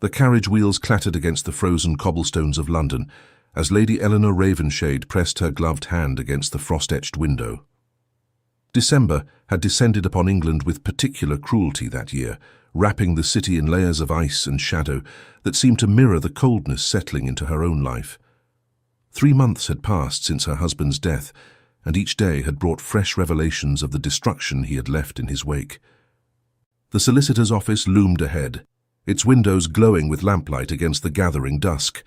The carriage wheels clattered against the frozen cobblestones of London as Lady Eleanor Ravenshade pressed her gloved hand against the frost-etched window. December had descended upon England with particular cruelty that year, wrapping the city in layers of ice and shadow that seemed to mirror the coldness settling into her own life. 3 months had passed since her husband's death, and each day had brought fresh revelations of the destruction he had left in his wake. The solicitor's office loomed ahead, its windows glowing with lamplight against the gathering dusk.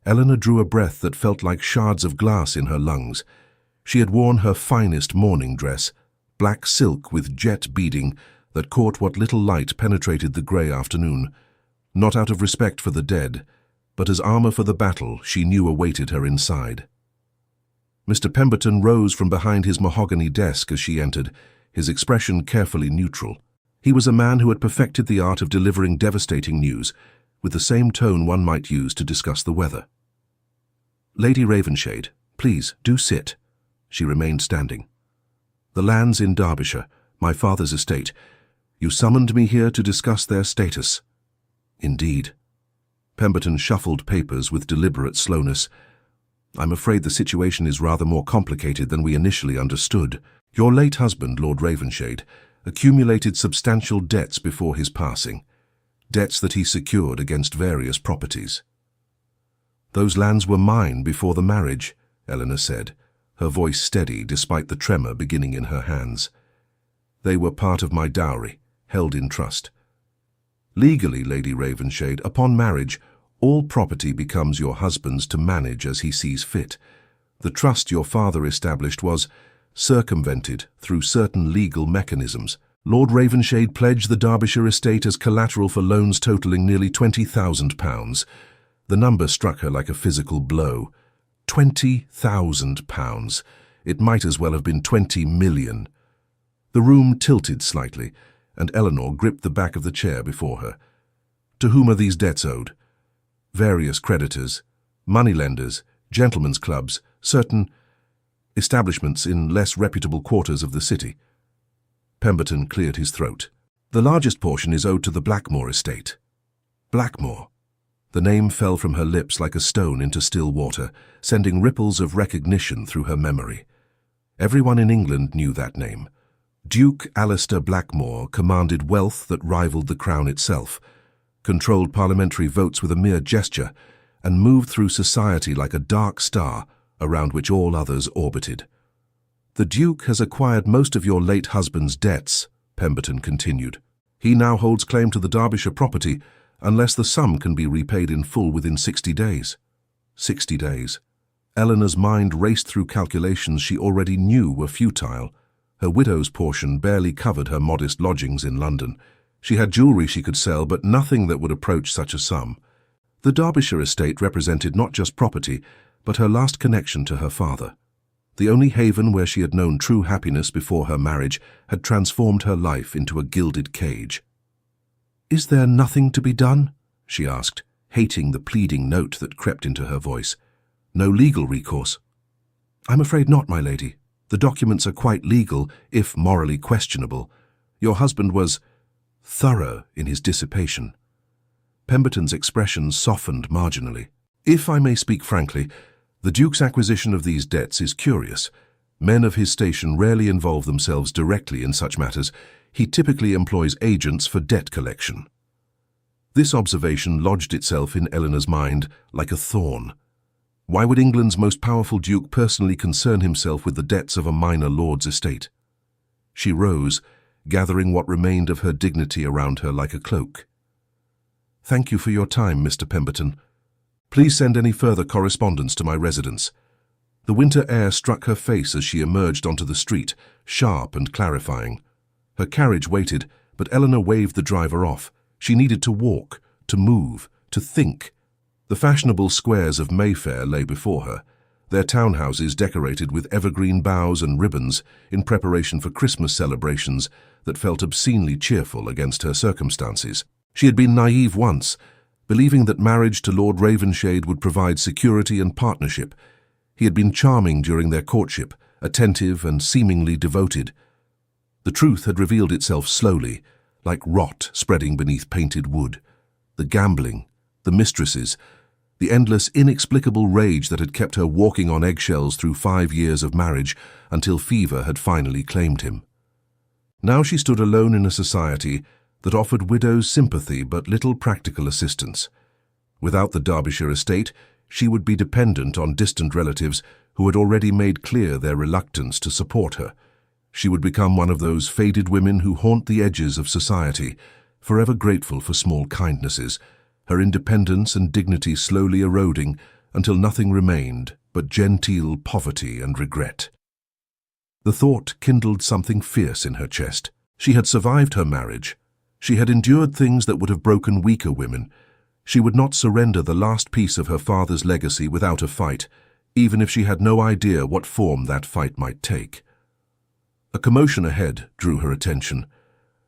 Eleanor drew a breath that felt like shards of glass in her lungs. She had worn her finest mourning dress, black silk with jet beading that caught what little light penetrated the grey afternoon, not out of respect for the dead, but as armour for the battle she knew awaited her inside. Mr. Pemberton rose from behind his mahogany desk as she entered, his expression carefully neutral. He was a man who had perfected the art of delivering devastating news, with the same tone one might use to discuss the weather. "Lady Ravenshade, please, do sit." She remained standing. "The lands in Derbyshire, my father's estate. You summoned me here to discuss their status." "Indeed." Pemberton shuffled papers with deliberate slowness. "I'm afraid the situation is rather more complicated than we initially understood. Your late husband, Lord Ravenshade, accumulated substantial debts before his passing, debts that he secured against various properties." "Those lands were mine before the marriage," Eleanor said, her voice steady despite the tremor beginning in her hands. "They were part of my dowry, held in trust. Legally, Lady Ravenshade, upon marriage, all property becomes your husband's to manage as he sees fit. The trust your father established was circumvented through certain legal mechanisms. Lord Ravenshade pledged the Derbyshire estate as collateral for loans totalling nearly £20,000. The number struck her like a physical blow. £20,000. It might as well have been 20 million. The room tilted slightly, and Eleanor gripped the back of the chair before her. "To whom are these debts owed?" "Various creditors, moneylenders, gentlemen's clubs, certain establishments in less reputable quarters of the city." Pemberton cleared his throat. "The largest portion is owed to the Blackmore estate." "Blackmore?" The name fell from her lips like a stone into still water, sending ripples of recognition through her memory. Everyone in England knew that name. Duke Alistair Blackmore commanded wealth that rivaled the crown itself, controlled parliamentary votes with a mere gesture, and moved through society like a dark star around which all others orbited. "The Duke has acquired most of your late husband's debts," Pemberton continued. "He now holds claim to the Derbyshire property, unless the sum can be repaid in full within 60 days. 60 days. Eleanor's mind raced through calculations she already knew were futile. Her widow's portion barely covered her modest lodgings in London. She had jewellery she could sell, but nothing that would approach such a sum. The Derbyshire estate represented not just property, but her last connection to her father. The only haven where she had known true happiness before her marriage had transformed her life into a gilded cage. "Is there nothing to be done?" she asked, hating the pleading note that crept into her voice. "No legal recourse?" "I'm afraid not, my lady. The documents are quite legal, if morally questionable. Your husband was thorough in his dissipation." Pemberton's expression softened marginally. "If I may speak frankly, the Duke's acquisition of these debts is curious. Men of his station rarely involve themselves directly in such matters. He typically employs agents for debt collection." This observation lodged itself in Eleanor's mind like a thorn. Why would England's most powerful duke personally concern himself with the debts of a minor lord's estate? She rose, gathering what remained of her dignity around her like a cloak. "Thank you for your time, Mr. Pemberton. Please send any further correspondence to my residence." The winter air struck her face as she emerged onto the street, sharp and clarifying. Her carriage waited, but Eleanor waved the driver off. She needed to walk, to move, to think. The fashionable squares of Mayfair lay before her, their townhouses decorated with evergreen boughs and ribbons in preparation for Christmas celebrations that felt obscenely cheerful against her circumstances. She had been naive once, believing that marriage to Lord Ravenshade would provide security and partnership. He had been charming during their courtship, attentive and seemingly devoted. The truth had revealed itself slowly, like rot spreading beneath painted wood. the gambling, the mistresses, the endless, inexplicable rage that had kept her walking on eggshells through 5 years of marriage until fever had finally claimed him. Now she stood alone in a society that offered widows sympathy but little practical assistance. Without the Derbyshire estate, she would be dependent on distant relatives who had already made clear their reluctance to support her. She would become one of those faded women who haunt the edges of society, forever grateful for small kindnesses, her independence and dignity slowly eroding until nothing remained but genteel poverty and regret. The thought kindled something fierce in her chest. She had survived her marriage. She had endured things that would have broken weaker women. She would not surrender the last piece of her father's legacy without a fight, even if she had no idea what form that fight might take. A commotion ahead drew her attention.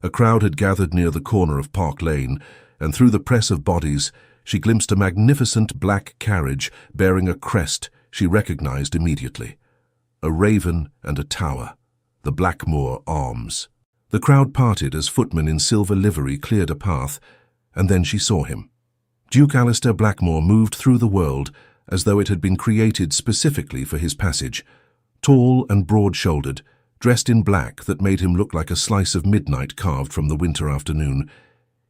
A crowd had gathered near the corner of Park Lane, and through the press of bodies, she glimpsed a magnificent black carriage bearing a crest she recognized immediately. A raven and a tower, the Blackmore Arms. The crowd parted as footmen in silver livery cleared a path, and then she saw him. Duke Alistair Blackmore moved through the world as though it had been created specifically for his passage. Tall and broad-shouldered, dressed in black that made him look like a slice of midnight carved from the winter afternoon,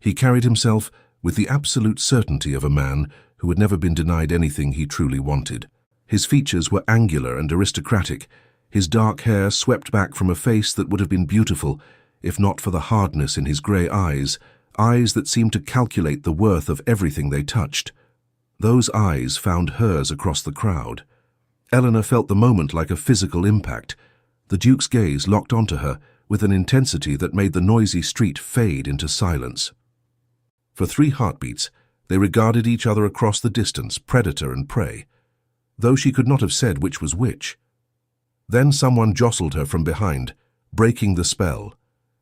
he carried himself with the absolute certainty of a man who had never been denied anything he truly wanted. His features were angular and aristocratic, his dark hair swept back from a face that would have been beautiful if not for the hardness in his grey eyes, eyes that seemed to calculate the worth of everything they touched. Those eyes found hers across the crowd. Eleanor felt the moment like a physical impact. The Duke's gaze locked onto her with an intensity that made the noisy street fade into silence. For 3 heartbeats, they regarded each other across the distance, predator and prey, though she could not have said which was which. Then someone jostled her from behind, breaking the spell,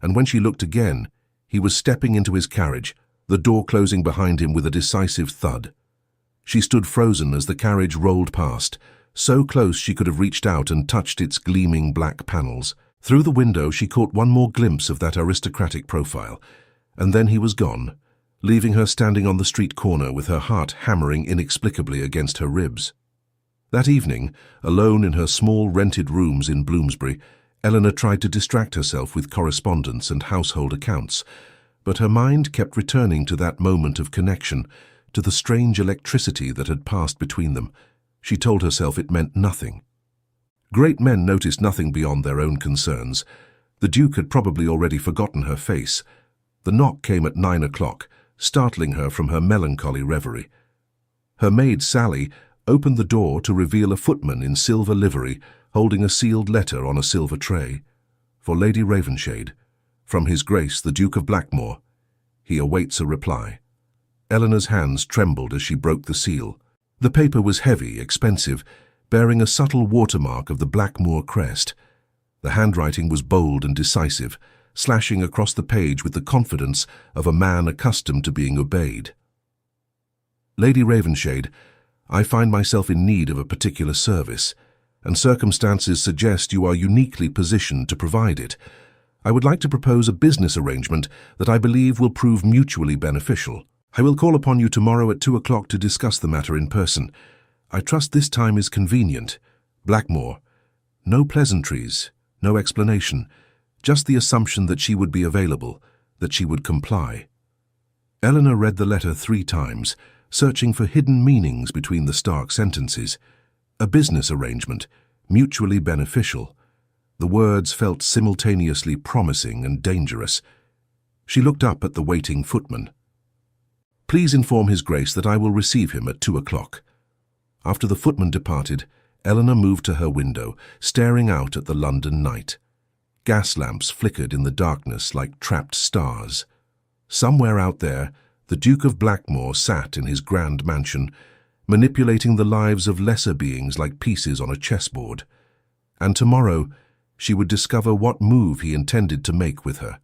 and when she looked again, he was stepping into his carriage, the door closing behind him with a decisive thud. She stood frozen as the carriage rolled past, so close she could have reached out and touched its gleaming black panels. Through the window she caught one more glimpse of that aristocratic profile, and then he was gone, leaving her standing on the street corner with her heart hammering inexplicably against her ribs. That evening, alone in her small rented rooms in Bloomsbury, Eleanor tried to distract herself with correspondence and household accounts, but her mind kept returning to that moment of connection, to the strange electricity that had passed between them. She told herself it meant nothing. Great men noticed nothing beyond their own concerns. The Duke had probably already forgotten her face. The knock came at 9 o'clock, startling her from her melancholy reverie. Her maid, Sally, opened the door to reveal a footman in silver livery holding a sealed letter on a silver tray. For Lady Ravenshade, from His Grace the Duke of Blackmore. He awaits a reply. Eleanor's hands trembled as she broke the seal. The paper was heavy, expensive, bearing a subtle watermark of the Blackmore crest. The handwriting was bold and decisive, slashing across the page with the confidence of a man accustomed to being obeyed. Lady Ravenshade, I find myself in need of a particular service, and circumstances suggest you are uniquely positioned to provide it. I would like to propose a business arrangement that I believe will prove mutually beneficial. I will call upon you tomorrow at 2 o'clock to discuss the matter in person. I trust this time is convenient. Blackmore. No pleasantries, no explanation, just the assumption that she would be available, that she would comply. Eleanor read the letter 3 times, searching for hidden meanings between the stark sentences. A business arrangement, mutually beneficial. The words felt simultaneously promising and dangerous. She looked up at the waiting footman. Please inform His Grace that I will receive him at 2 o'clock. After the footman departed, Eleanor moved to her window, staring out at the London night. Gas lamps flickered in the darkness like trapped stars. Somewhere out there, the Duke of Blackmore sat in his grand mansion, manipulating the lives of lesser beings like pieces on a chessboard. And tomorrow, she would discover what move he intended to make with her.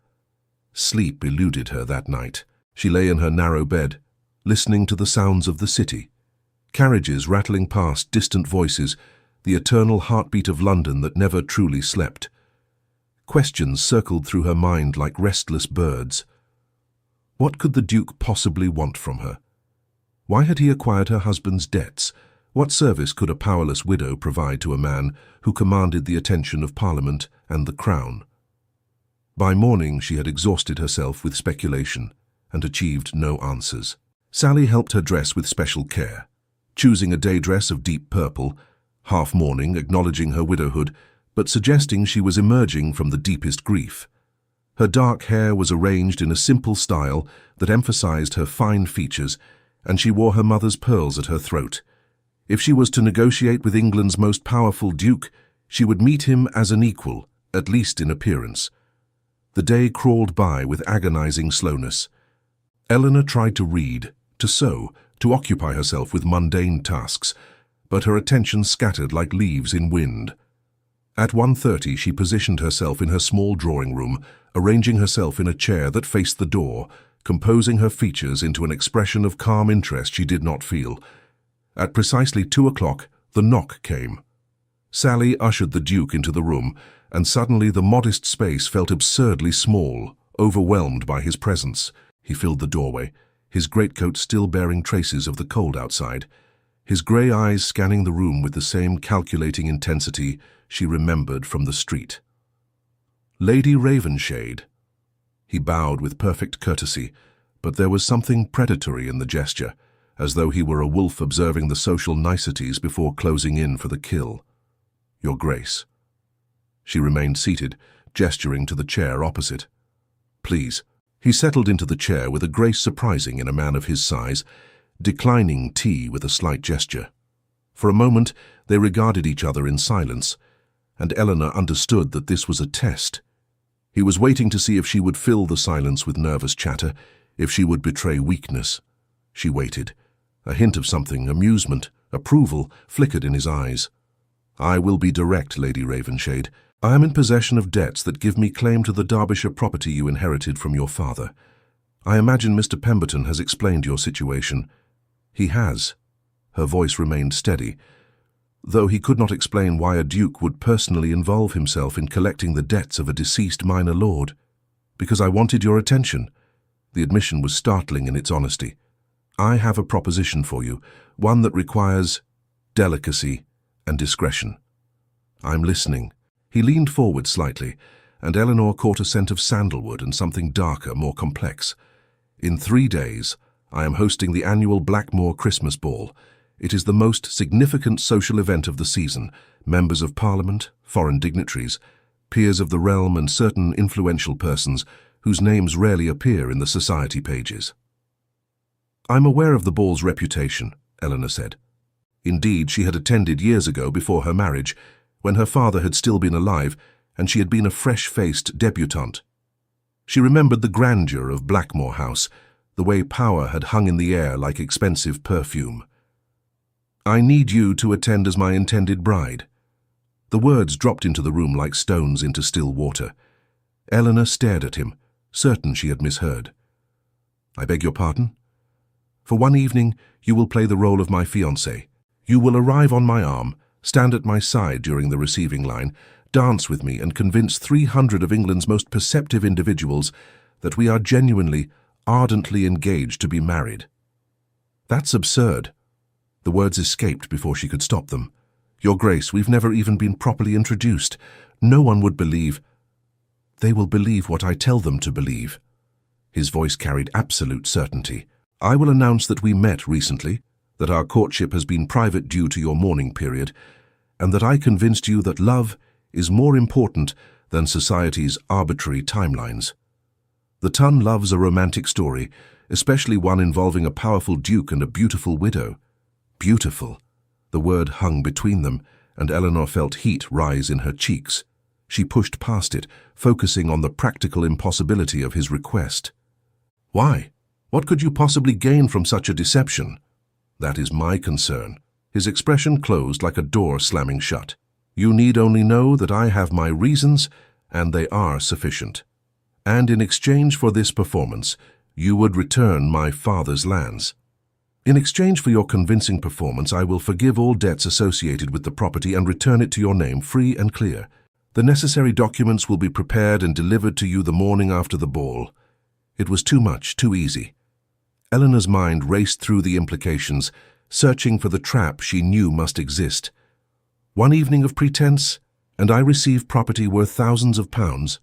Sleep eluded her that night. She lay in her narrow bed, listening to the sounds of the city. Carriages rattling past, distant voices, the eternal heartbeat of London that never truly slept. Questions circled through her mind like restless birds. What could the Duke possibly want from her? Why had he acquired her husband's debts? What service could a powerless widow provide to a man who commanded the attention of Parliament and the Crown? By morning she had exhausted herself with speculation and achieved no answers. Sally helped her dress with special care, choosing a day dress of deep purple, half mourning, acknowledging her widowhood, but suggesting she was emerging from the deepest grief. Her dark hair was arranged in a simple style that emphasized her fine features, and she wore her mother's pearls at her throat. If she was to negotiate with England's most powerful duke, she would meet him as an equal, at least in appearance. The day crawled by with agonizing slowness. Eleanor tried to read, to sew, to occupy herself with mundane tasks, but her attention scattered like leaves in wind. At 1:30 she positioned herself in her small drawing room, arranging herself in a chair that faced the door, composing her features into an expression of calm interest she did not feel. At precisely 2 o'clock, the knock came. Sally ushered the Duke into the room, and suddenly the modest space felt absurdly small, overwhelmed by his presence. He filled the doorway, his greatcoat still bearing traces of the cold outside, his grey eyes scanning the room with the same calculating intensity she remembered from the street. "Lady Ravenshade." He bowed with perfect courtesy, but there was something predatory in the gesture, as though he were a wolf observing the social niceties before closing in for the kill. "Your Grace." She remained seated, gesturing to the chair opposite. "Please." He settled into the chair with a grace surprising in a man of his size, declining tea with a slight gesture. For a moment they regarded each other in silence, and Eleanor understood that this was a test. He was waiting to see if she would fill the silence with nervous chatter, if she would betray weakness. She waited. A hint of something, amusement, approval, flickered in his eyes. "I will be direct, Lady Ravenshade. I am in possession of debts that give me claim to the Derbyshire property you inherited from your father. I imagine Mr. Pemberton has explained your situation." "He has." Her voice remained steady, though he could not explain why a duke would personally involve himself in collecting the debts of a deceased minor lord. "Because I wanted your attention." The admission was startling in its honesty. "I have a proposition for you, one that requires delicacy and discretion." "I'm listening." He leaned forward slightly, and Eleanor caught a scent of sandalwood and something darker, more complex. "In 3 days, I am hosting the annual Blackmore Christmas Ball. It is the most significant social event of the season. Members of Parliament, foreign dignitaries, peers of the realm and certain influential persons whose names rarely appear in the society pages." "I'm aware of the ball's reputation," Eleanor said. Indeed, she had attended years ago before her marriage, when her father had still been alive and she had been a fresh-faced debutante. She remembered the grandeur of Blackmore House, the way power had hung in the air like expensive perfume. "I need you to attend as my intended bride." The words dropped into the room like stones into still water. Eleanor stared at him, certain she had misheard. "I beg your pardon?" "For one evening, you will play the role of my fiancée. You will arrive on my arm, stand at my side during the receiving line, dance with me and convince 300 of England's most perceptive individuals that we are genuinely, ardently engaged to be married." "That's absurd." The words escaped before she could stop them. "Your Grace, we've never even been properly introduced. No one would believe." "They will believe what I tell them to believe." His voice carried absolute certainty. "I will announce that we met recently, that our courtship has been private due to your mourning period, and that I convinced you that love is more important than society's arbitrary timelines. The Tun loves a romantic story, especially one involving a powerful duke and a beautiful widow." Beautiful. The word hung between them, and Eleanor felt heat rise in her cheeks. She pushed past it, focusing on the practical impossibility of his request. "Why? What could you possibly gain from such a deception?" "That is my concern." His expression closed like a door slamming shut. "You need only know that I have my reasons, and they are sufficient. And in exchange for this performance, you would return my father's lands. In exchange for your convincing performance, I will forgive all debts associated with the property and return it to your name free and clear. The necessary documents will be prepared and delivered to you the morning after the ball. It was too much, too easy. Eleanor's mind raced through the implications, searching for the trap she knew must exist. One evening of pretense, and I receive property worth thousands of pounds.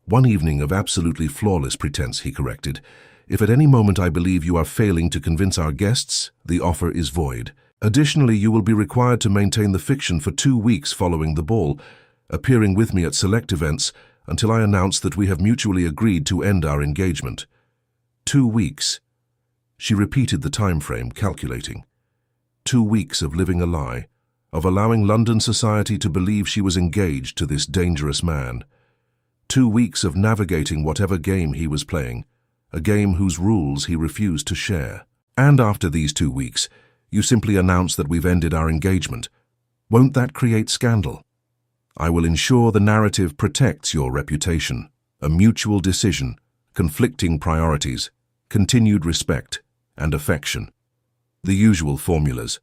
One evening of absolutely flawless pretense, he corrected. If at any moment I believe you are failing to convince our guests, the offer is void. Additionally, you will be required to maintain the fiction for 2 weeks following the ball, appearing with me at select events until I announce that we have mutually agreed to end our engagement. 2 weeks. She repeated the time frame, calculating. 2 weeks of living a lie, of allowing London society to believe she was engaged to this dangerous man. 2 weeks of navigating whatever game he was playing, a game whose rules he refused to share. And after these 2 weeks, you simply announce that we've ended our engagement. Won't that create scandal? I will ensure the narrative protects your reputation, a mutual decision, conflicting priorities, continued respect, and affection. The usual formulas.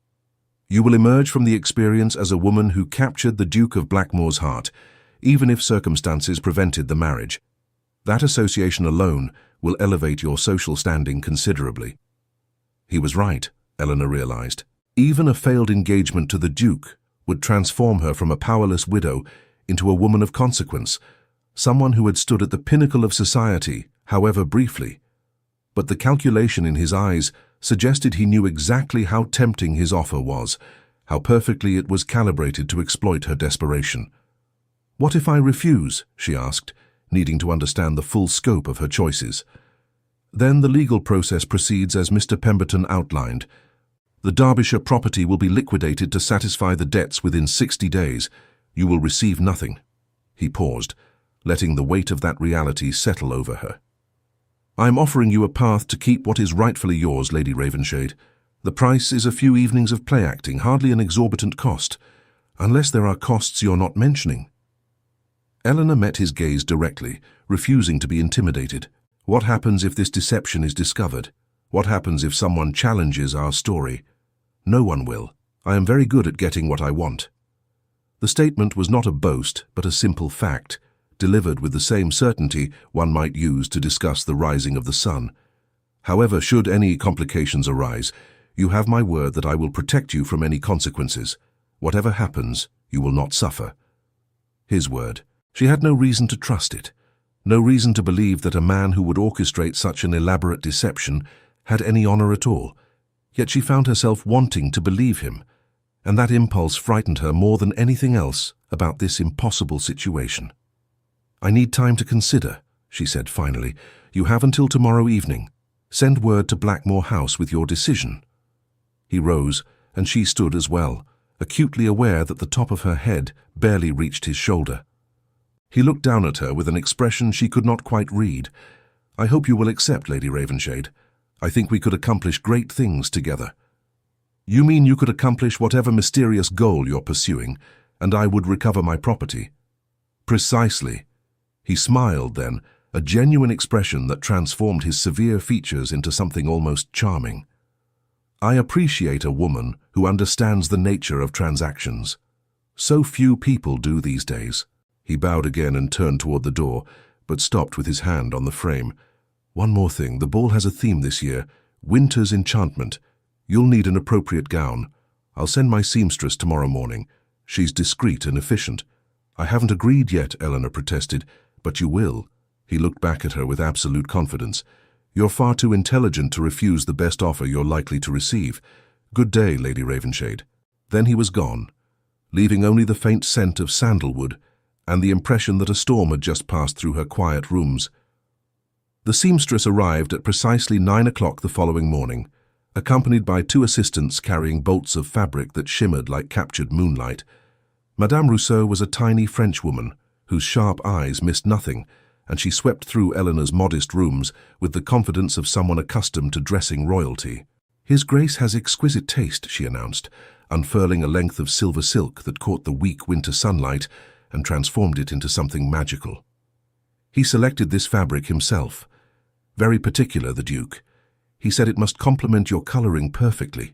You will emerge from the experience as a woman who captured the Duke of Blackmore's heart, even if circumstances prevented the marriage. That association alone will elevate your social standing considerably. He was right, Eleanor realized. Even a failed engagement to the Duke would transform her from a powerless widow into a woman of consequence, someone who had stood at the pinnacle of society, however briefly. But the calculation in his eyes suggested he knew exactly how tempting his offer was, how perfectly it was calibrated to exploit her desperation. "What if I refuse?" she asked, needing to understand the full scope of her choices. "Then the legal process proceeds as Mr. Pemberton outlined. The Derbyshire property will be liquidated to satisfy the debts within 60 days. You will receive nothing." He paused, letting the weight of that reality settle over her. "I am offering you a path to keep what is rightfully yours, Lady Ravenshade. The price is a few evenings of play acting, hardly an exorbitant cost, unless there are costs you're not mentioning." Eleanor met his gaze directly, refusing to be intimidated. What happens if this deception is discovered? What happens if someone challenges our story? No one will. I am very good at getting what I want. The statement was not a boast, but a simple fact, delivered with the same certainty one might use to discuss the rising of the sun. However, should any complications arise, you have my word that I will protect you from any consequences. Whatever happens, you will not suffer. His word. She had no reason to trust it, no reason to believe that a man who would orchestrate such an elaborate deception had any honor at all. Yet she found herself wanting to believe him, and that impulse frightened her more than anything else about this impossible situation. "I need time to consider," she said finally. "You have until tomorrow evening. Send word to Blackmore House with your decision." He rose, and she stood as well, acutely aware that the top of her head barely reached his shoulder. He looked down at her with an expression she could not quite read. "I hope you will accept, Lady Ravenshade. I think we could accomplish great things together." "You mean you could accomplish whatever mysterious goal you're pursuing, and I would recover my property?" "Precisely." He smiled then, a genuine expression that transformed his severe features into something almost charming. "I appreciate a woman who understands the nature of transactions. So few people do these days." He bowed again and turned toward the door, but stopped with his hand on the frame. "One more thing. The ball has a theme this year, Winter's Enchantment. You'll need an appropriate gown. I'll send my seamstress tomorrow morning. She's discreet and efficient." "I haven't agreed yet," Eleanor protested. "But you will." He looked back at her with absolute confidence. "You're far too intelligent to refuse the best offer you're likely to receive. Good day, Lady Ravenshade." Then he was gone, leaving only the faint scent of sandalwood and the impression that a storm had just passed through her quiet rooms. The seamstress arrived at precisely 9 o'clock the following morning, accompanied by 2 assistants carrying bolts of fabric that shimmered like captured moonlight. Madame Rousseau was a tiny Frenchwoman whose sharp eyes missed nothing, and she swept through Eleanor's modest rooms with the confidence of someone accustomed to dressing royalty. "His Grace has exquisite taste," she announced, unfurling a length of silver silk that caught the weak winter sunlight and transformed it into something magical. "He selected this fabric himself. Very particular, the Duke. He said it must complement your coloring perfectly."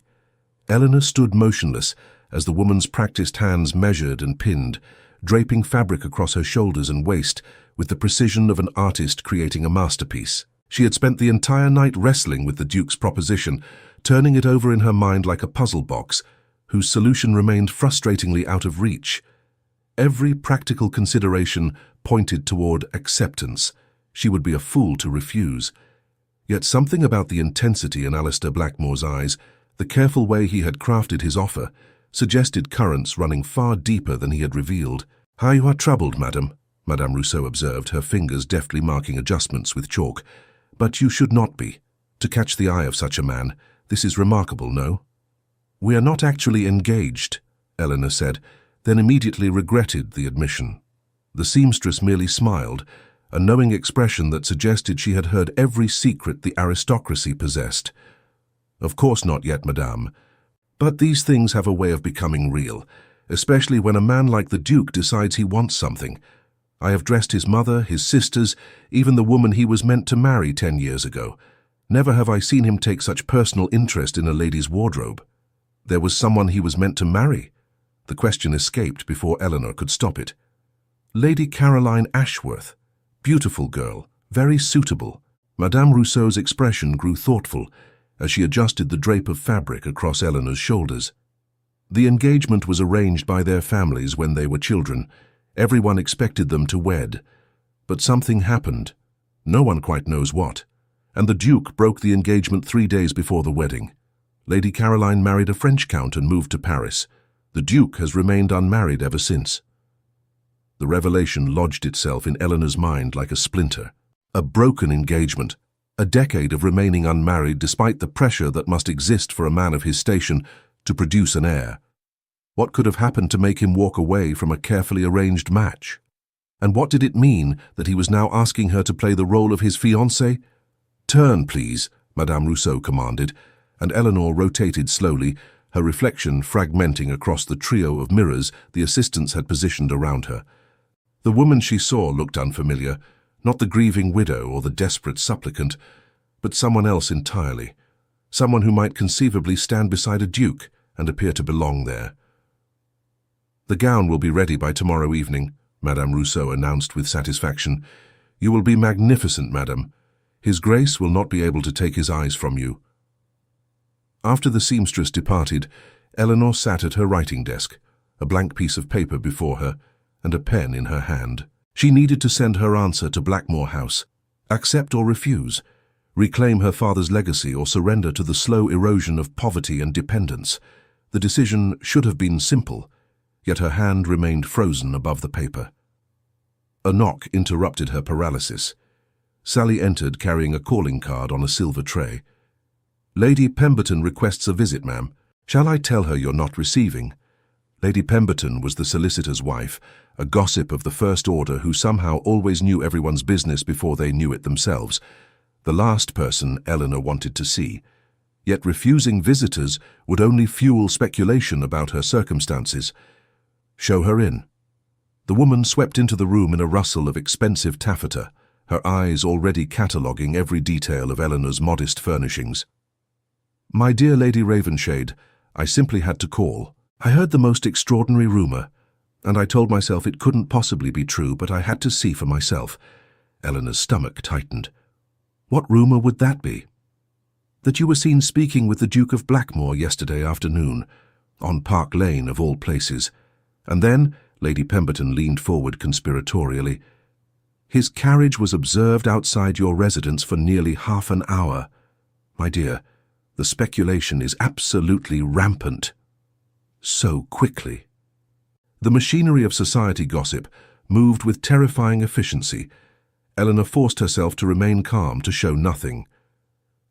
Eleanor stood motionless as the woman's practiced hands measured and pinned, draping fabric across her shoulders and waist with the precision of an artist creating a masterpiece. She had spent the entire night wrestling with the Duke's proposition, turning it over in her mind like a puzzle box, whose solution remained frustratingly out of reach. Every practical consideration pointed toward acceptance. She would be a fool to refuse. Yet something about the intensity in Alistair Blackmore's eyes, the careful way he had crafted his offer, suggested currents running far deeper than he had revealed. "How you are troubled, madam," Madame Rousseau observed, her fingers deftly marking adjustments with chalk. "But you should not be. To catch the eye of such a man, this is remarkable, no?" "We are not actually engaged," Eleanor said, then immediately regretted the admission. The seamstress merely smiled, a knowing expression that suggested she had heard every secret the aristocracy possessed. "Of course not yet, madame. But these things have a way of becoming real, especially when a man like the Duke decides he wants something. I have dressed his mother, his sisters, even the woman he was meant to marry 10 years ago. Never have I seen him take such personal interest in a lady's wardrobe." There was someone he was meant to marry? The question escaped before Eleanor could stop it. "Lady Caroline Ashworth. Beautiful girl, very suitable." Madame Rousseau's expression grew thoughtful as she adjusted the drape of fabric across Eleanor's shoulders. The engagement was arranged by their families when they were children. Everyone expected them to wed. But something happened. No one quite knows what. And the Duke broke the engagement 3 days before the wedding. Lady Caroline married a French count and moved to Paris. The Duke has remained unmarried ever since. The revelation lodged itself in Eleanor's mind like a splinter. A broken engagement, a decade of remaining unmarried despite the pressure that must exist for a man of his station to produce an heir. What could have happened to make him walk away from a carefully arranged match? And what did it mean that he was now asking her to play the role of his fiancée? "Turn, please," Madame Rousseau commanded, and Eleanor rotated slowly, her reflection fragmenting across the trio of mirrors the assistants had positioned around her. The woman she saw looked unfamiliar, not the grieving widow or the desperate supplicant, but someone else entirely, someone who might conceivably stand beside a duke and appear to belong there. "The gown will be ready by tomorrow evening," Madame Rousseau announced with satisfaction. "You will be magnificent, madam. His Grace will not be able to take his eyes from you." After the seamstress departed, Eleanor sat at her writing desk, a blank piece of paper before her and a pen in her hand. She needed to send her answer to Blackmore House, accept or refuse, reclaim her father's legacy or surrender to the slow erosion of poverty and dependence. The decision should have been simple, yet her hand remained frozen above the paper. A knock interrupted her paralysis. Sally entered carrying a calling card on a silver tray. "Lady Pemberton requests a visit, ma'am. Shall I tell her you're not receiving?" Lady Pemberton was the solicitor's wife, a gossip of the first order who somehow always knew everyone's business before they knew it themselves. The last person Eleanor wanted to see. Yet refusing visitors would only fuel speculation about her circumstances. "Show her in." The woman swept into the room in a rustle of expensive taffeta, her eyes already cataloguing every detail of Eleanor's modest furnishings. "My dear Lady Ravenshade, I simply had to call. I heard the most extraordinary rumour, and I told myself it couldn't possibly be true, but I had to see for myself." Eleanor's stomach tightened. "What rumour would that be?" "That you were seen speaking with the Duke of Blackmore yesterday afternoon, on Park Lane of all places. And then," Lady Pemberton leaned forward conspiratorially, "his carriage was observed outside your residence for nearly half an hour. My dear, the speculation is absolutely rampant. So quickly." The machinery of society gossip moved with terrifying efficiency. Eleanor forced herself to remain calm, to show nothing.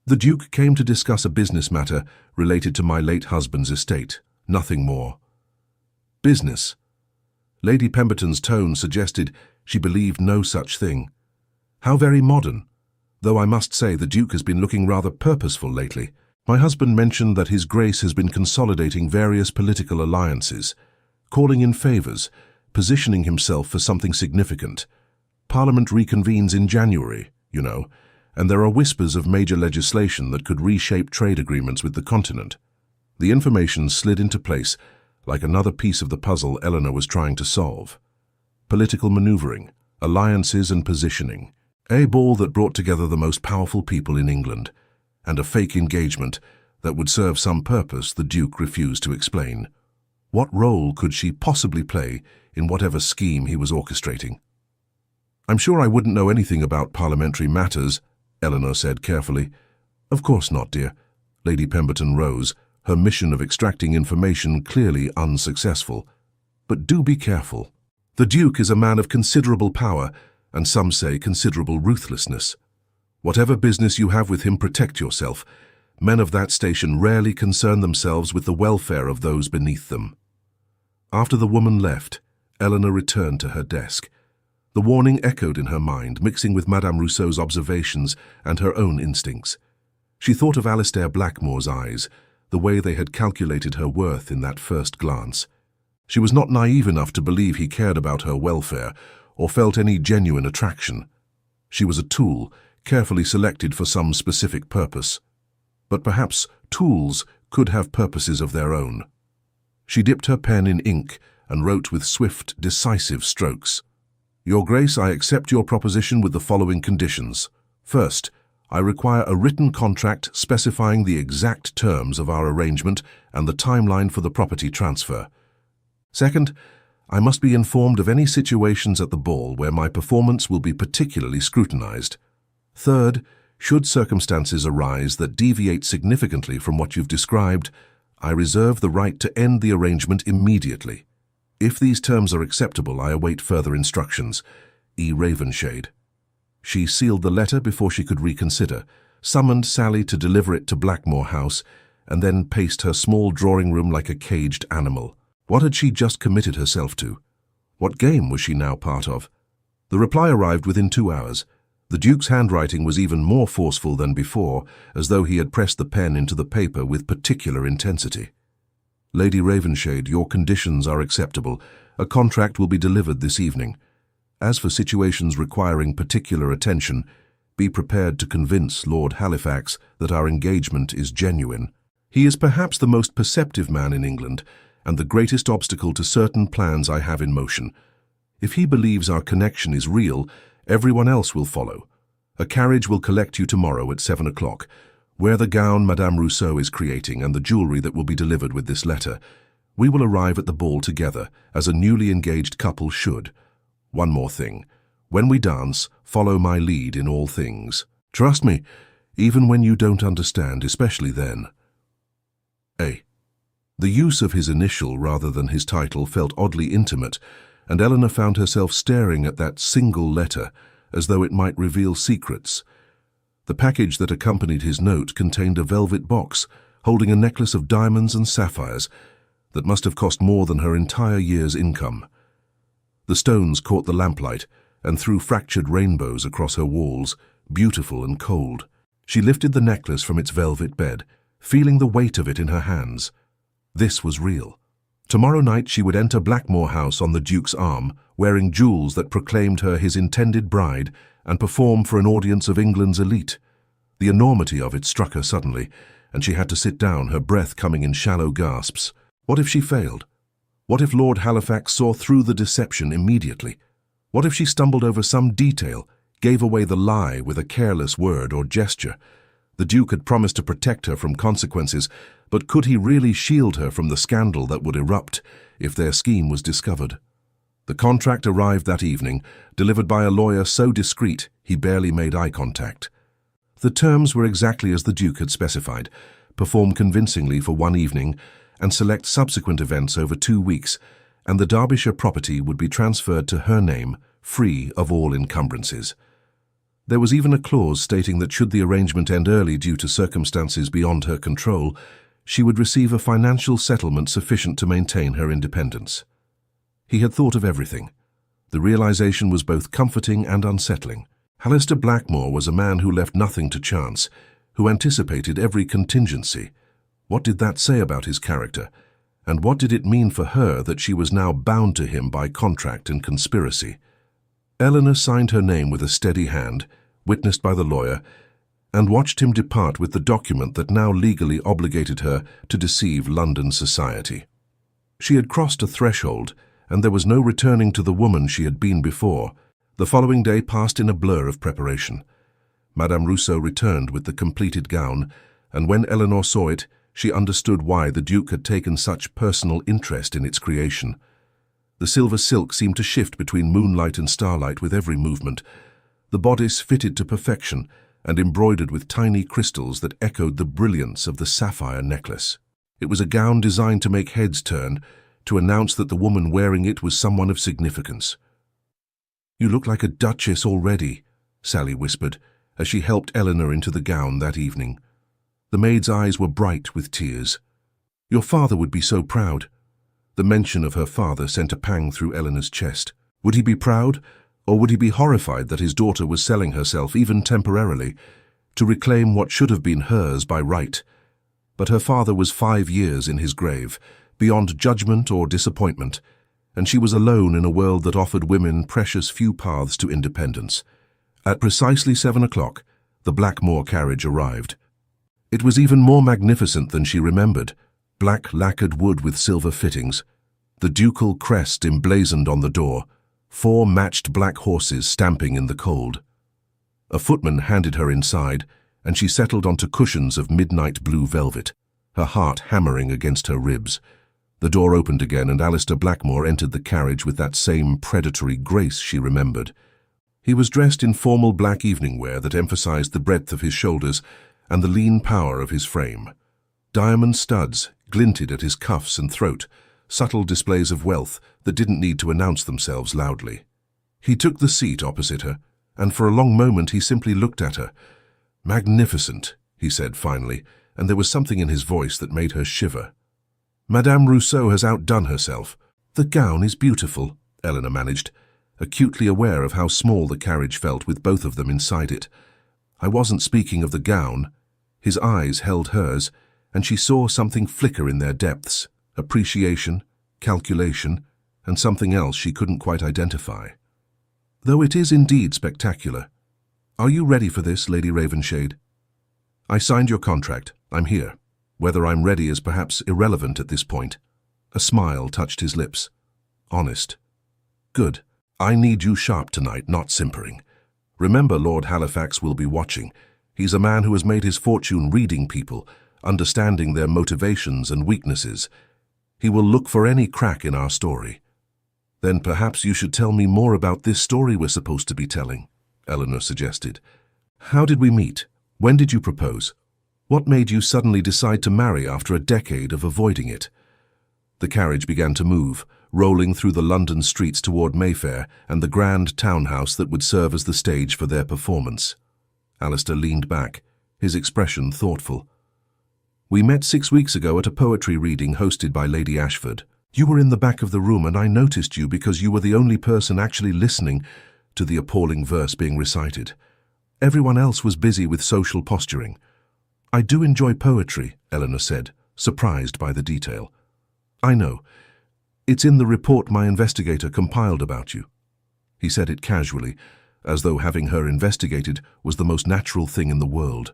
"The Duke came to discuss a business matter related to my late husband's estate. Nothing more." "Business?" Lady Pemberton's tone suggested she believed no such thing. "How very modern. Though I must say the Duke has been looking rather purposeful lately. My husband mentioned that His Grace has been consolidating various political alliances, calling in favours, positioning himself for something significant. Parliament reconvenes in January, you know, and there are whispers of major legislation that could reshape trade agreements with the continent." The information slid into place like another piece of the puzzle Eleanor was trying to solve. Political manoeuvring, alliances and positioning. A ball that brought together the most powerful people in England, and a fake engagement that would serve some purpose the Duke refused to explain. What role could she possibly play in whatever scheme he was orchestrating? "I'm sure I wouldn't know anything about parliamentary matters," Eleanor said carefully. "Of course not, dear." Lady Pemberton rose, her mission of extracting information clearly unsuccessful. "But do be careful. The Duke is a man of considerable power, and some say considerable ruthlessness. Whatever business you have with him, protect yourself. Men of that station rarely concern themselves with the welfare of those beneath them." After the woman left, Eleanor returned to her desk. The warning echoed in her mind, mixing with Madame Rousseau's observations and her own instincts. She thought of Alistair Blackmore's eyes, the way they had calculated her worth in that first glance. She was not naive enough to believe he cared about her welfare or felt any genuine attraction. She was a tool, carefully selected for some specific purpose. But perhaps tools could have purposes of their own. She dipped her pen in ink and wrote with swift, decisive strokes. "Your Grace, I accept your proposition with the following conditions. First, I require a written contract specifying the exact terms of our arrangement and the timeline for the property transfer. Second, I must be informed of any situations at the ball where my performance will be particularly scrutinized. Third, should circumstances arise that deviate significantly from what you've described, I reserve the right to end the arrangement immediately. If these terms are acceptable, I await further instructions. E. Ravenshade." She sealed the letter before she could reconsider, summoned Sally to deliver it to Blackmore House, and then paced her small drawing room like a caged animal. What had she just committed herself to? What game was she now part of? The reply arrived within 2 hours. The Duke's handwriting was even more forceful than before, as though he had pressed the pen into the paper with particular intensity. "Lady Ravenshade, your conditions are acceptable. A contract will be delivered this evening. As for situations requiring particular attention, be prepared to convince Lord Halifax that our engagement is genuine. He is perhaps the most perceptive man in England, and the greatest obstacle to certain plans I have in motion. If he believes our connection is real, everyone else will follow. A carriage will collect you tomorrow at 7 o'clock. Wear the gown Madame Rousseau is creating and the jewellery that will be delivered with this letter. We will arrive at the ball together, as a newly engaged couple should. One more thing. When we dance, follow my lead in all things. Trust me, even when you don't understand, especially then." A. The use of his initial rather than his title felt oddly intimate, and Eleanor found herself staring at that single letter as though it might reveal secrets. The package that accompanied his note contained a velvet box holding a necklace of diamonds and sapphires that must have cost more than her entire year's income. The stones caught the lamplight and threw fractured rainbows across her walls, beautiful and cold. She lifted the necklace from its velvet bed, feeling the weight of it in her hands. This was real. Tomorrow night she would enter Blackmore House on the Duke's arm, wearing jewels that proclaimed her his intended bride, and perform for an audience of England's elite. The enormity of it struck her suddenly, and she had to sit down, her breath coming in shallow gasps. What if she failed? What if Lord Halifax saw through the deception immediately? What if she stumbled over some detail, gave away the lie with a careless word or gesture? The Duke had promised to protect her from consequences, but could he really shield her from the scandal that would erupt if their scheme was discovered? The contract arrived that evening, delivered by a lawyer so discreet he barely made eye contact. The terms were exactly as the Duke had specified: perform convincingly for one evening and select subsequent events over 2 weeks, and the Derbyshire property would be transferred to her name, free of all encumbrances. There was even a clause stating that should the arrangement end early due to circumstances beyond her control, she would receive a financial settlement sufficient to maintain her independence. He had thought of everything. The realization was both comforting and unsettling. Alistair Blackmore was a man who left nothing to chance, who anticipated every contingency. What did that say about his character? And what did it mean for her that she was now bound to him by contract and conspiracy? Eleanor signed her name with a steady hand, witnessed by the lawyer, and watched him depart with the document that now legally obligated her to deceive London society. She had crossed a threshold, and there was no returning to the woman she had been before. The following day passed in a blur of preparation. Madame Rousseau returned with the completed gown, and when Eleanor saw it, she understood why the Duke had taken such personal interest in its creation. The silver silk seemed to shift between moonlight and starlight with every movement. The bodice fitted to perfection and embroidered with tiny crystals that echoed the brilliance of the sapphire necklace. It was a gown designed to make heads turn, to announce that the woman wearing it was someone of significance. "You look like a duchess already," Sally whispered, as she helped Eleanor into the gown that evening. The maid's eyes were bright with tears. "Your father would be so proud." The mention of her father sent a pang through Eleanor's chest. Would he be proud, or would he be horrified that his daughter was selling herself, even temporarily, to reclaim what should have been hers by right? But her father was 5 years in his grave, beyond judgment or disappointment, and she was alone in a world that offered women precious few paths to independence. At precisely 7 o'clock, the Blackmore carriage arrived. It was even more magnificent than she remembered, black lacquered wood with silver fittings, the ducal crest emblazoned on the door, 4 matched black horses stamping in the cold. A footman handed her inside, and she settled onto cushions of midnight blue velvet, her heart hammering against her ribs. The door opened again, and Alistair Blackmore entered the carriage with that same predatory grace she remembered. He was dressed in formal black evening wear that emphasized the breadth of his shoulders and the lean power of his frame. Diamond studs glinted at his cuffs and throat, subtle displays of wealth that didn't need to announce themselves loudly. He took the seat opposite her, and for a long moment he simply looked at her. "Magnificent," he said finally, and there was something in his voice that made her shiver. "Madame Rousseau has outdone herself." "The gown is beautiful," Eleanor managed, acutely aware of how small the carriage felt with both of them inside it. "I wasn't speaking of the gown." His eyes held hers, and she saw something flicker in their depths, appreciation, calculation, and something else she couldn't quite identify. "Though it is indeed spectacular. Are you ready for this, Lady Ravenshade?" "I signed your contract. I'm here. Whether I'm ready is perhaps irrelevant at this point." A smile touched his lips. "Honest. Good. I need you sharp tonight, not simpering. Remember, Lord Halifax will be watching. He's a man who has made his fortune reading people, understanding their motivations and weaknesses. He will look for any crack in our story." "Then perhaps you should tell me more about this story we're supposed to be telling," Eleanor suggested. "How did we meet? When did you propose? What made you suddenly decide to marry after a decade of avoiding it?" The carriage began to move, rolling through the London streets toward Mayfair and the grand townhouse that would serve as the stage for their performance. Alistair leaned back, his expression thoughtful. "We met 6 weeks ago at a poetry reading hosted by Lady Ashford. You were in the back of the room, and I noticed you because you were the only person actually listening to the appalling verse being recited. Everyone else was busy with social posturing." "I do enjoy poetry," Eleanor said, surprised by the detail. "I know. It's in the report my investigator compiled about you." He said it casually, as though having her investigated was the most natural thing in the world.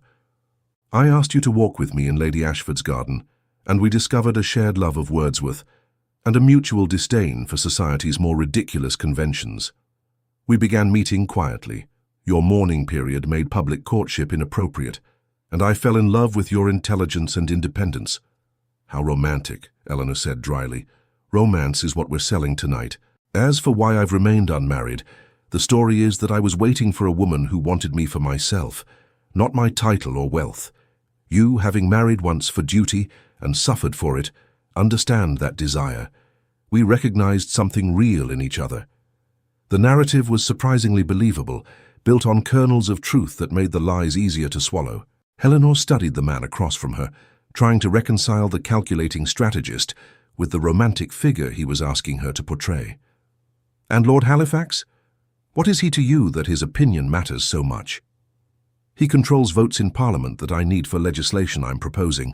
"I asked you to walk with me in Lady Ashford's garden, and we discovered a shared love of Wordsworth and a mutual disdain for society's more ridiculous conventions. We began meeting quietly. Your mourning period made public courtship inappropriate, and I fell in love with your intelligence and independence." "How romantic," Eleanor said dryly. "Romance is what we're selling tonight. As for why I've remained unmarried, the story is that I was waiting for a woman who wanted me for myself, not my title or wealth. You, having married once for duty and suffered for it, understand that desire. We recognized something real in each other." The narrative was surprisingly believable, built on kernels of truth that made the lies easier to swallow. Eleanor studied the man across from her, trying to reconcile the calculating strategist with the romantic figure he was asking her to portray. "And Lord Halifax? What is he to you that his opinion matters so much?" "He controls votes in Parliament that I need for legislation I'm proposing,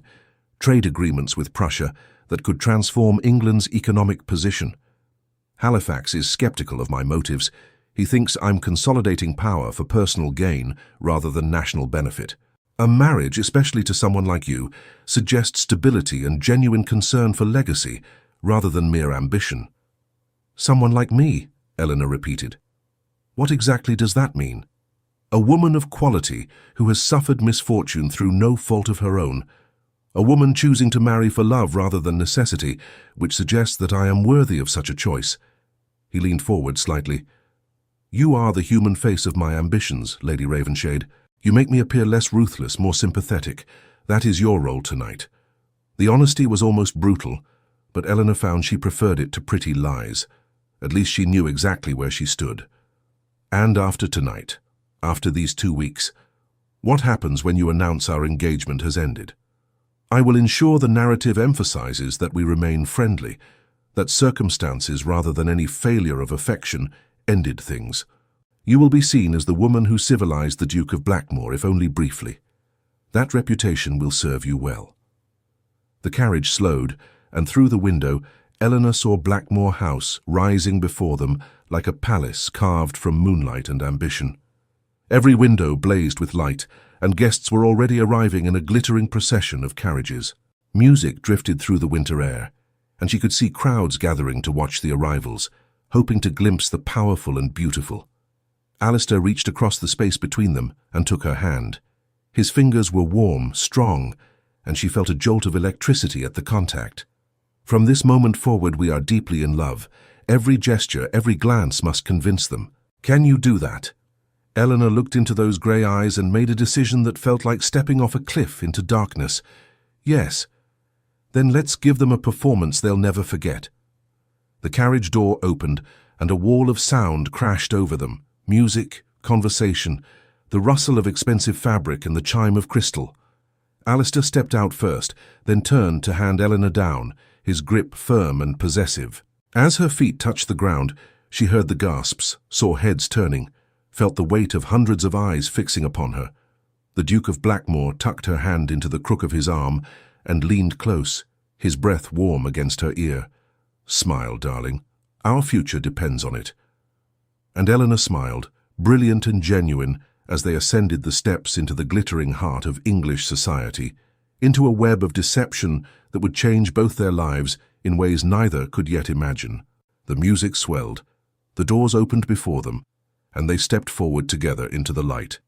trade agreements with Prussia that could transform England's economic position. Halifax is skeptical of my motives. He thinks I'm consolidating power for personal gain rather than national benefit. A marriage, especially to someone like you, suggests stability and genuine concern for legacy rather than mere ambition." "Someone like me," Eleanor repeated. What exactly does that mean? A woman of quality who has suffered misfortune through no fault of her own. A woman choosing to marry for love rather than necessity, which suggests that I am worthy of such a choice. He leaned forward slightly. You are the human face of my ambitions, Lady Ravenshade. You make me appear less ruthless, more sympathetic. That is your role tonight. The honesty was almost brutal, but Eleanor found she preferred it to pretty lies. At least she knew exactly where she stood. And after tonight, after these 2 weeks, what happens when you announce our engagement has ended? I will ensure the narrative emphasizes that we remain friendly, that circumstances rather than any failure of affection ended things. You will be seen as the woman who civilized the Duke of Blackmore, if only briefly. That reputation will serve you well. The carriage slowed, and through the window, Eleanor saw Blackmore House rising before them like a palace carved from moonlight and ambition. Every window blazed with light, and guests were already arriving in a glittering procession of carriages. Music drifted through the winter air, and she could see crowds gathering to watch the arrivals, hoping to glimpse the powerful and beautiful. Alistair reached across the space between them and took her hand. His fingers were warm, strong, and she felt a jolt of electricity at the contact. From this moment forward, we are deeply in love. Every gesture, every glance must convince them. Can you do that? Eleanor looked into those grey eyes and made a decision that felt like stepping off a cliff into darkness. Yes. Then let's give them a performance they'll never forget. The carriage door opened, and a wall of sound crashed over them. Music, conversation, the rustle of expensive fabric and the chime of crystal. Alistair stepped out first, then turned to hand Eleanor down, his grip firm and possessive. As her feet touched the ground, she heard the gasps, saw heads turning, felt the weight of hundreds of eyes fixing upon her. The Duke of Blackmore tucked her hand into the crook of his arm and leaned close, his breath warm against her ear. Smile, darling. Our future depends on it. And Eleanor smiled, brilliant and genuine, as they ascended the steps into the glittering heart of English society, into a web of deception that would change both their lives in ways neither could yet imagine. The music swelled, the doors opened before them, and they stepped forward together into the light.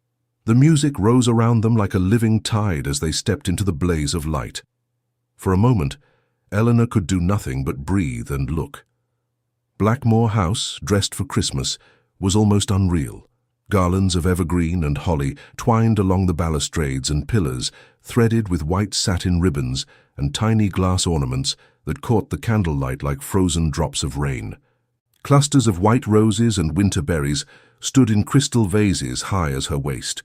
The music rose around them like a living tide as they stepped into the blaze of light. For a moment, Eleanor could do nothing but breathe and look. Blackmore House, dressed for Christmas, was almost unreal. Garlands of evergreen and holly twined along the balustrades and pillars, threaded with white satin ribbons and tiny glass ornaments that caught the candlelight like frozen drops of rain. Clusters of white roses and winter berries stood in crystal vases high as her waist.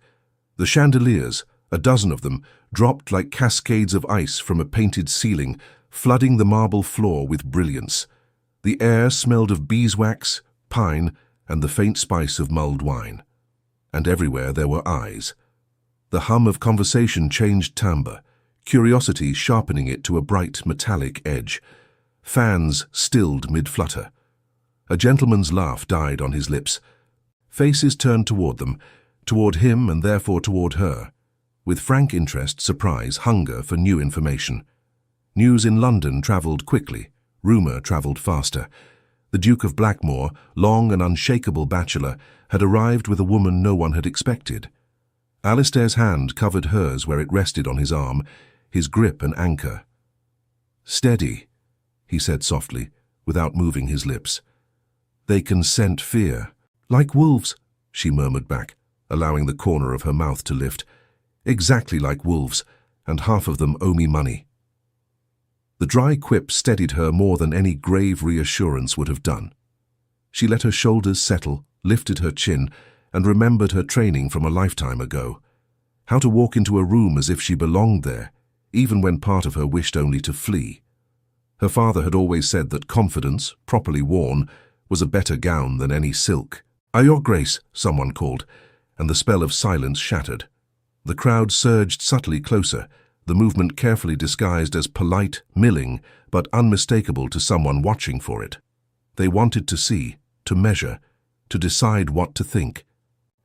The chandeliers, a dozen of them, dropped like cascades of ice from a painted ceiling, flooding the marble floor with brilliance. The air smelled of beeswax, pine, and the faint spice of mulled wine. And everywhere there were eyes. The hum of conversation changed timbre, curiosity sharpening it to a bright metallic edge. Fans stilled mid-flutter. A gentleman's laugh died on his lips. Faces turned toward them, toward him and therefore toward her, with frank interest, surprise, hunger for new information. News in London travelled quickly, rumour travelled faster. The Duke of Blackmore, long an unshakable bachelor, had arrived with a woman no one had expected. Alistair's hand covered hers where it rested on his arm, his grip an anchor. "Steady," he said softly, without moving his lips. "They can scent fear." "Like wolves," she murmured back, allowing the corner of her mouth to lift. "Exactly like wolves, and half of them owe me money." The dry quip steadied her more than any grave reassurance would have done. She let her shoulders settle, lifted her chin, and remembered her training from a lifetime ago. How to walk into a room as if she belonged there, even when part of her wished only to flee. Her father had always said that confidence, properly worn, was a better gown than any silk. "Your Grace," someone called, and the spell of silence shattered. The crowd surged subtly closer, the movement carefully disguised as polite milling, but unmistakable to someone watching for it. They wanted to see, to measure, to decide what to think.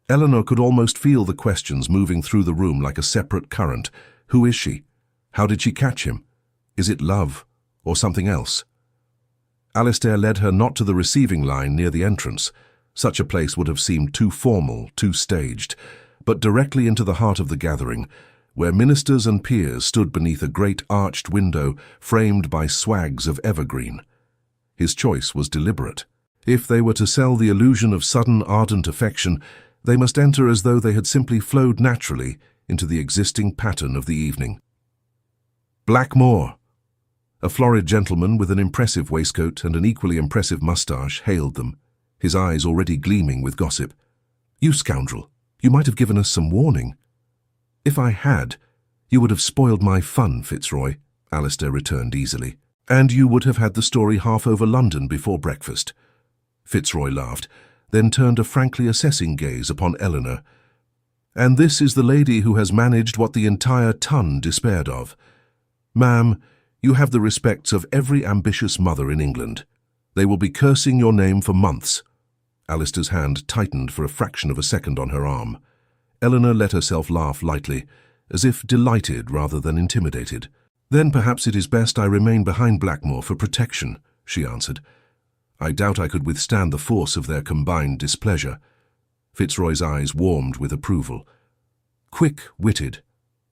Eleanor could almost feel the questions moving through the room like a separate current. Who is she? How did she catch him? Is it love, or something else? Alistair led her not to the receiving line near the entrance. Such a place would have seemed too formal, too staged, but directly into the heart of the gathering, where ministers and peers stood beneath a great arched window framed by swags of evergreen. His choice was deliberate. If they were to sell the illusion of sudden ardent affection, they must enter as though they had simply flowed naturally into the existing pattern of the evening. Blackmore! A florid gentleman with an impressive waistcoat and an equally impressive moustache hailed them, his eyes already gleaming with gossip. "You scoundrel, you might have given us some warning." "If I had, you would have spoiled my fun, Fitzroy," Alistair returned easily. "And you would have had the story half over London before breakfast." Fitzroy laughed, then turned a frankly assessing gaze upon Eleanor. "And this is the lady who has managed what the entire ton despaired of. Ma'am, you have the respects of every ambitious mother in England. They will be cursing your name for months." Alistair's hand tightened for a fraction of a second on her arm. Eleanor let herself laugh lightly, as if delighted rather than intimidated. "Then perhaps it is best I remain behind Blackmore for protection," she answered. "I doubt I could withstand the force of their combined displeasure." Fitzroy's eyes warmed with approval. "Quick-witted.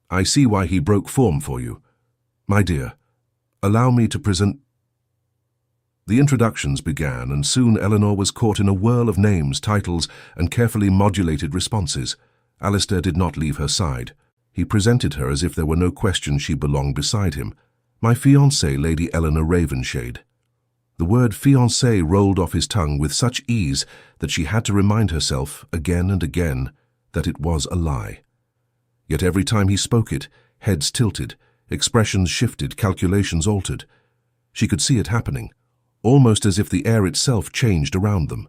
I see why he broke form for you. My dear, allow me to present—" The introductions began, and soon Eleanor was caught in a whirl of names, titles, and carefully modulated responses. Alistair did not leave her side. He presented her as if there were no question she belonged beside him. "My fiancée, Lady Eleanor Ravenshade." The word fiancée rolled off his tongue with such ease that she had to remind herself, again and again, that it was a lie. Yet every time he spoke it, heads tilted, expressions shifted, calculations altered. She could see it happening, almost as if the air itself changed around them.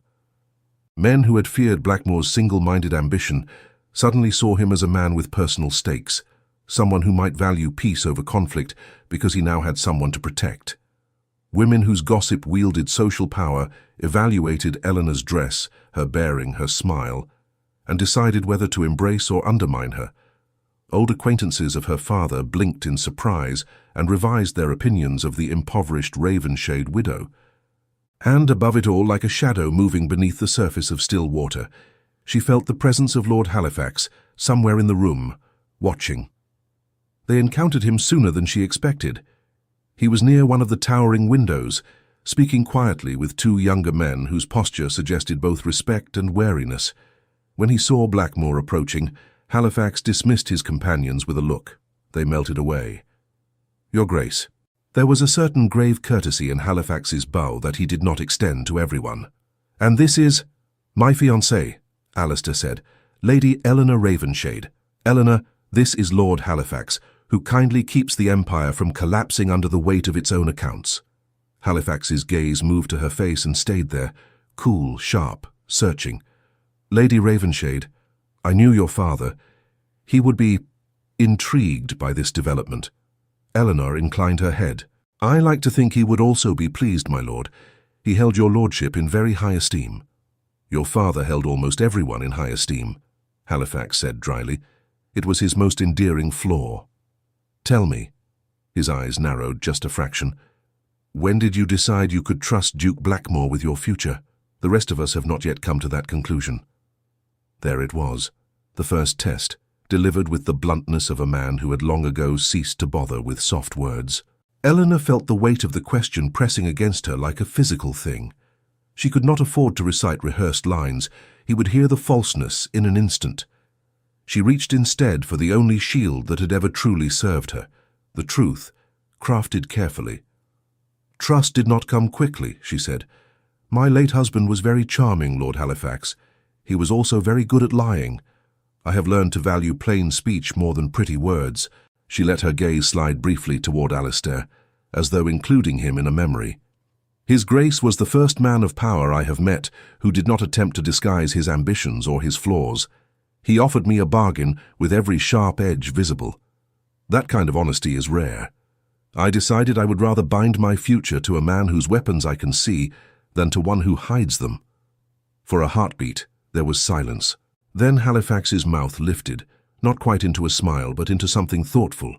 Men who had feared Blackmore's single-minded ambition suddenly saw him as a man with personal stakes, someone who might value peace over conflict because he now had someone to protect. Women whose gossip wielded social power evaluated Eleanor's dress, her bearing, her smile, and decided whether to embrace or undermine her. Old acquaintances of her father blinked in surprise and revised their opinions of the impoverished Ravenshade widow. And above it all, like a shadow moving beneath the surface of still water, she felt the presence of Lord Halifax somewhere in the room, watching. They encountered him sooner than she expected. He was near one of the towering windows, speaking quietly with two younger men whose posture suggested both respect and wariness. When he saw Blackmore approaching, Halifax dismissed his companions with a look. They melted away. "Your Grace." There was a certain grave courtesy in Halifax's bow that he did not extend to everyone. "And this is—" "My fiancée," Alistair said, "Lady Eleanor Ravenshade. Eleanor, this is Lord Halifax, who kindly keeps the Empire from collapsing under the weight of its own accounts." Halifax's gaze moved to her face and stayed there, cool, sharp, searching. "Lady Ravenshade, I knew your father. He would be intrigued by this development." Eleanor inclined her head. "I like to think he would also be pleased, my lord. He held your lordship in very high esteem." "Your father held almost everyone in high esteem," Halifax said dryly. "It was his most endearing flaw. Tell me," his eyes narrowed just a fraction, "when did you decide you could trust Duke Blackmore with your future? The rest of us have not yet come to that conclusion." There it was, the first test, delivered with the bluntness of a man who had long ago ceased to bother with soft words. Eleanor felt the weight of the question pressing against her like a physical thing. She could not afford to recite rehearsed lines. He would hear the falseness in an instant. She reached instead for the only shield that had ever truly served her, the truth, crafted carefully. "Trust did not come quickly," she said. "My late husband was very charming, Lord Halifax. He was also very good at lying. I have learned to value plain speech more than pretty words." She let her gaze slide briefly toward Alistair, as though including him in a memory. "His Grace was the first man of power I have met who did not attempt to disguise his ambitions or his flaws. He offered me a bargain with every sharp edge visible. That kind of honesty is rare. I decided I would rather bind my future to a man whose weapons I can see than to one who hides them." For a heartbeat, there was silence. Then Halifax's mouth lifted, not quite into a smile, but into something thoughtful.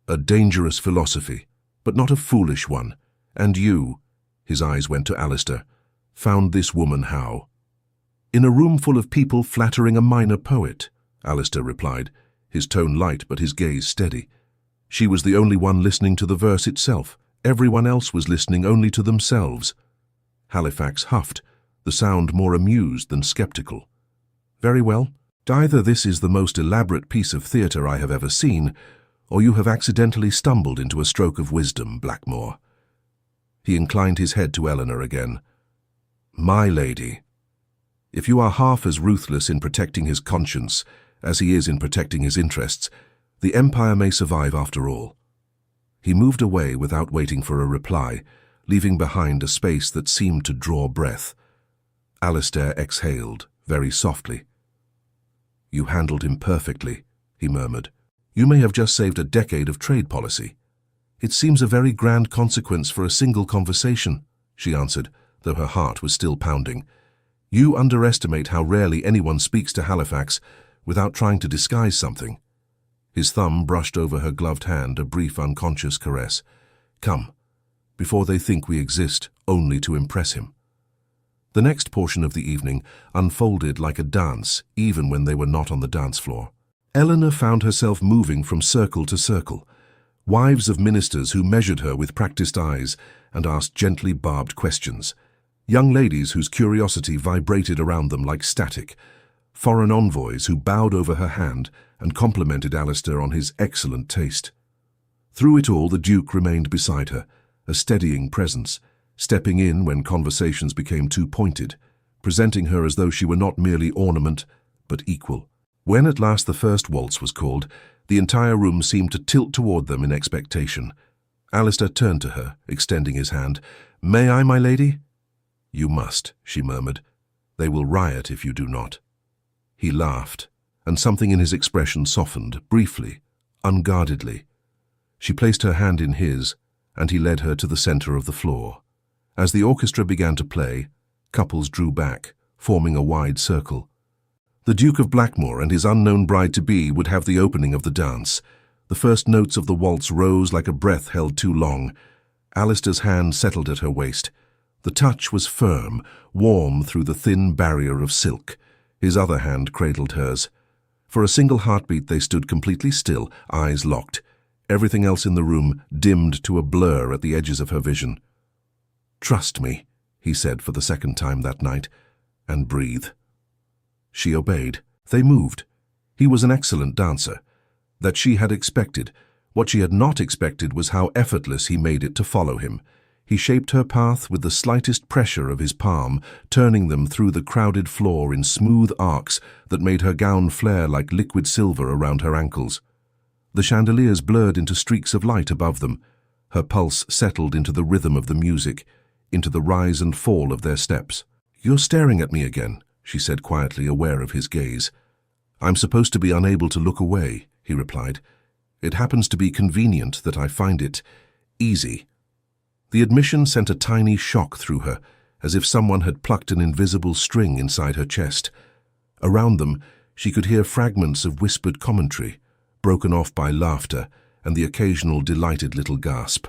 "A dangerous philosophy, but not a foolish one. And you," his eyes went to Alistair, "found this woman how?" "In a room full of people flattering a minor poet," Alistair replied, his tone light but his gaze steady. She was the only one listening to the verse itself. Everyone else was listening only to themselves. Halifax huffed, the sound more amused than skeptical. "Very well. Either this is the most elaborate piece of theatre I have ever seen, or you have accidentally stumbled into a stroke of wisdom, Blackmore." He inclined his head to Eleanor again. "My lady, if you are half as ruthless in protecting his conscience as he is in protecting his interests, the Empire may survive after all." He moved away without waiting for a reply, leaving behind a space that seemed to draw breath. Alistair exhaled, very softly. "You handled him perfectly," he murmured. "You may have just saved a decade of trade policy." "It seems a very grand consequence for a single conversation," she answered, though her heart was still pounding. "You underestimate how rarely anyone speaks to Halifax without trying to disguise something." His thumb brushed over her gloved hand, a brief unconscious caress. "Come, before they think we exist only to impress him." The next portion of the evening unfolded like a dance, even when they were not on the dance floor. Eleanor found herself moving from circle to circle. Wives of ministers who measured her with practiced eyes and asked gently barbed questions. Young ladies whose curiosity vibrated around them like static. Foreign envoys who bowed over her hand and complimented Alistair on his excellent taste. Through it all, the Duke remained beside her, a steadying presence, stepping in when conversations became too pointed, presenting her as though she were not merely ornament, but equal. When at last the first waltz was called, the entire room seemed to tilt toward them in expectation. Alistair turned to her, extending his hand. "May I, my lady?" "You must," she murmured. "They will riot if you do not." He laughed, and something in his expression softened, briefly, unguardedly. She placed her hand in his, and he led her to the center of the floor. As the orchestra began to play, couples drew back, forming a wide circle. The Duke of Blackmore and his unknown bride-to-be would have the opening of the dance. The first notes of the waltz rose like a breath held too long. Alistair's hand settled at her waist. The touch was firm, warm through the thin barrier of silk. His other hand cradled hers. For a single heartbeat they stood completely still, eyes locked. Everything else in the room dimmed to a blur at the edges of her vision. "Trust me," he said for the second time that night, "and breathe." She obeyed. They moved. He was an excellent dancer. That she had expected. What she had not expected was how effortless he made it to follow him. He shaped her path with the slightest pressure of his palm, turning them through the crowded floor in smooth arcs that made her gown flare like liquid silver around her ankles. The chandeliers blurred into streaks of light above them. Her pulse settled into the rhythm of the music, into the rise and fall of their steps. "You're staring at me again," she said quietly, aware of his gaze. "I'm supposed to be unable to look away," he replied. "It happens to be convenient that I find it easy." The admission sent a tiny shock through her, as if someone had plucked an invisible string inside her chest. Around them, she could hear fragments of whispered commentary, broken off by laughter and the occasional delighted little gasp.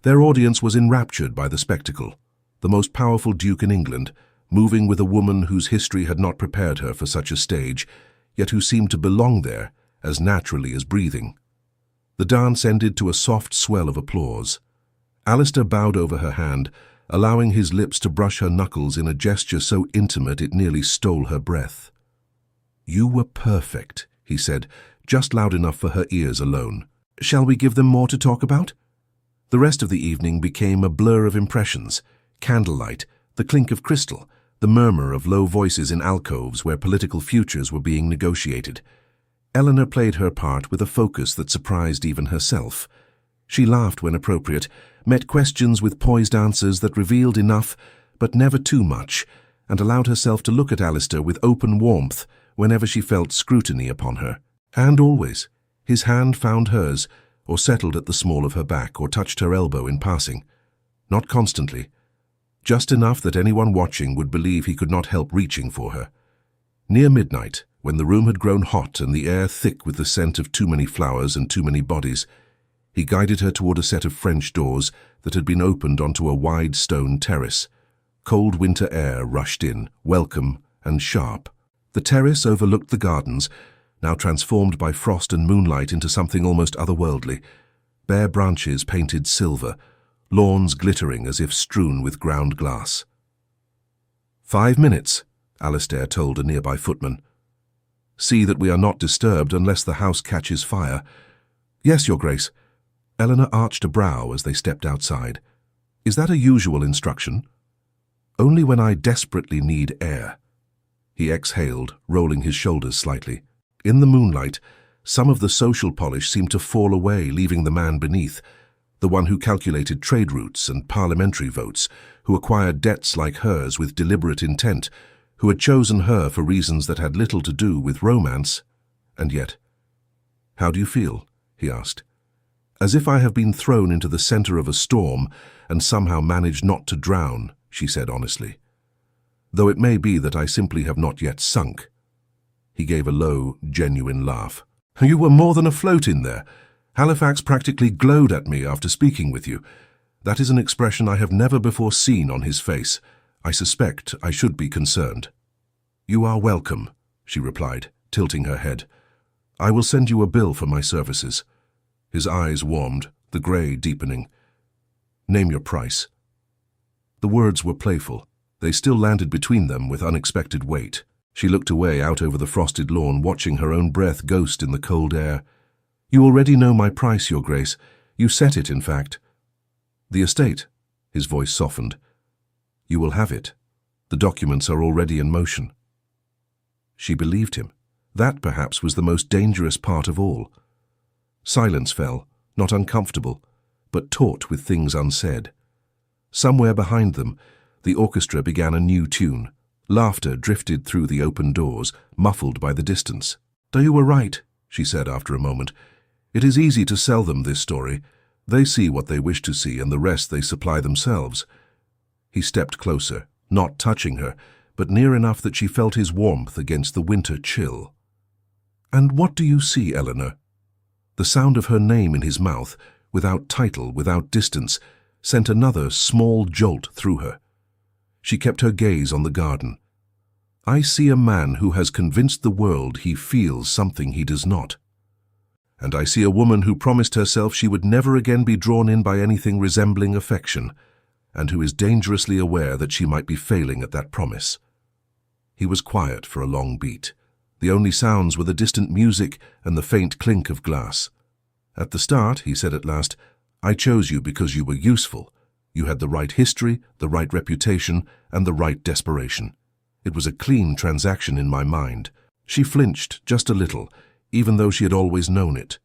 Their audience was enraptured by the spectacle. The most powerful duke in England, moving with a woman whose history had not prepared her for such a stage, yet who seemed to belong there as naturally as breathing. The dance ended to a soft swell of applause. Alistair bowed over her hand, allowing his lips to brush her knuckles in a gesture so intimate it nearly stole her breath. "You were perfect," he said, just loud enough for her ears alone. "Shall we give them more to talk about?" The rest of the evening became a blur of impressions. Candlelight, the clink of crystal, the murmur of low voices in alcoves where political futures were being negotiated. Eleanor played her part with a focus that surprised even herself. She laughed when appropriate, met questions with poised answers that revealed enough, but never too much, and allowed herself to look at Alistair with open warmth whenever she felt scrutiny upon her. And always, his hand found hers, or settled at the small of her back, or touched her elbow in passing. Not constantly, just enough that anyone watching would believe he could not help reaching for her. Near midnight, when the room had grown hot and the air thick with the scent of too many flowers and too many bodies, he guided her toward a set of French doors that had been opened onto a wide stone terrace. Cold winter air rushed in, welcome and sharp. The terrace overlooked the gardens, now transformed by frost and moonlight into something almost otherworldly. Bare branches painted silver, lawns glittering as if strewn with ground glass. 5 minutes, Alistair told a nearby footman. See that we are not disturbed unless the house catches fire. Yes, Your Grace. Eleanor arched a brow as they stepped outside. Is that a usual instruction? Only when I desperately need air. He exhaled, rolling his shoulders slightly. In the moonlight, some of the social polish seemed to fall away, leaving the man beneath, the one who calculated trade routes and parliamentary votes, who acquired debts like hers with deliberate intent, who had chosen her for reasons that had little to do with romance. And yet, "How do you feel?" he asked. "As if I have been thrown into the center of a storm and somehow managed not to drown," she said honestly. "Though it may be that I simply have not yet sunk." He gave a low, genuine laugh. "You were more than afloat in there. Halifax practically glowed at me after speaking with you. That is an expression I have never before seen on his face. I suspect I should be concerned." "You are welcome," she replied, tilting her head. "I will send you a bill for my services." His eyes warmed, the grey deepening. "Name your price." The words were playful. They still landed between them with unexpected weight. She looked away out over the frosted lawn, watching her own breath ghost in the cold air. "You already know my price, Your Grace. You set it, in fact." "The estate," his voice softened. "You will have it. The documents are already in motion." She believed him. That perhaps was the most dangerous part of all. Silence fell, not uncomfortable, but taut with things unsaid. Somewhere behind them, the orchestra began a new tune. Laughter drifted through the open doors, muffled by the distance. "You were right," she said after a moment. "It is easy to sell them this story. They see what they wish to see, and the rest they supply themselves." He stepped closer, not touching her, but near enough that she felt his warmth against the winter chill. "And what do you see, Eleanor?" The sound of her name in his mouth, without title, without distance, sent another small jolt through her. She kept her gaze on the garden. "I see a man who has convinced the world he feels something he does not. And I see a woman who promised herself she would never again be drawn in by anything resembling affection, and who is dangerously aware that she might be failing at that promise." He was quiet for a long beat. The only sounds were the distant music and the faint clink of glass. "At the start," he said at last, "I chose you because you were useful. You had the right history, the right reputation, and the right desperation. It was a clean transaction in my mind." She flinched just a little, even though she had always known it.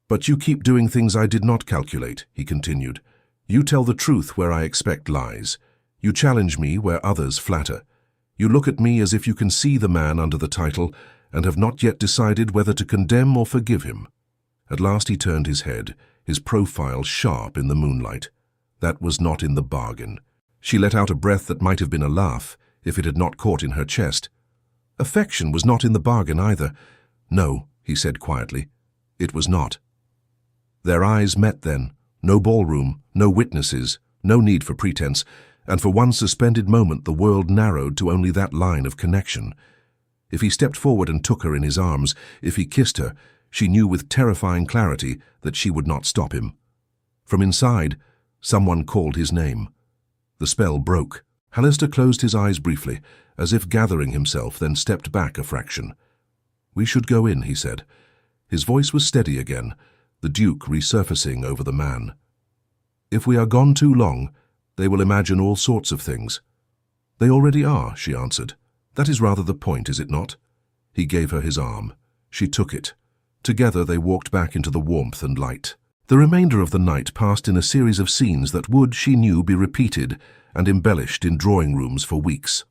"But you keep doing things I did not calculate," he continued. "You tell the truth where I expect lies. You challenge me where others flatter. You look at me as if you can see the man under the title and have not yet decided whether to condemn or forgive him." At last he turned his head, his profile sharp in the moonlight. That was not in the bargain. She let out a breath that might have been a laugh, if it had not caught in her chest. "Affection was not in the bargain either." "No," he said quietly. "It was not." Their eyes met then. No ballroom, no witnesses, no need for pretense, and for one suspended moment the world narrowed to only that line of connection. If he stepped forward and took her in his arms, if he kissed her, she knew with terrifying clarity that she would not stop him. From inside, someone called his name. The spell broke. Alistair closed his eyes briefly, as if gathering himself, then stepped back a fraction. "We should go in," he said. His voice was steady again, the Duke resurfacing over the man. "If we are gone too long, they will imagine all sorts of things." "They already are," she answered. "That is rather the point, is it not?" He gave her his arm. She took it. Together they walked back into the warmth and light. The remainder of the night passed in a series of scenes that would, she knew, be repeated and embellished in drawing rooms for weeks.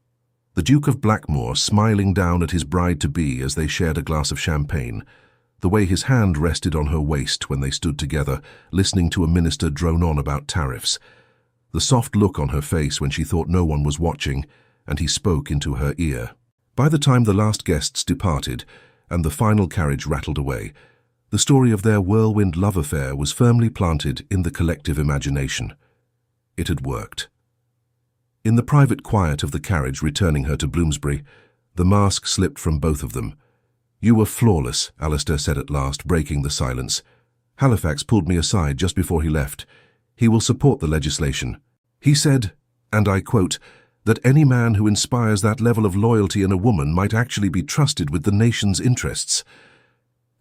The Duke of Blackmore smiling down at his bride-to-be as they shared a glass of champagne, the way his hand rested on her waist when they stood together, listening to a minister drone on about tariffs, the soft look on her face when she thought no one was watching, and he spoke into her ear. By the time the last guests departed, and the final carriage rattled away, the story of their whirlwind love affair was firmly planted in the collective imagination. It had worked. In the private quiet of the carriage returning her to Bloomsbury, The mask slipped from both of them. "You were flawless," Alistair said at last, breaking the silence. "Halifax pulled me aside just before he left. He will support the legislation. He said, and I quote, that any man who inspires that level of loyalty in a woman might actually be trusted with the nation's interests."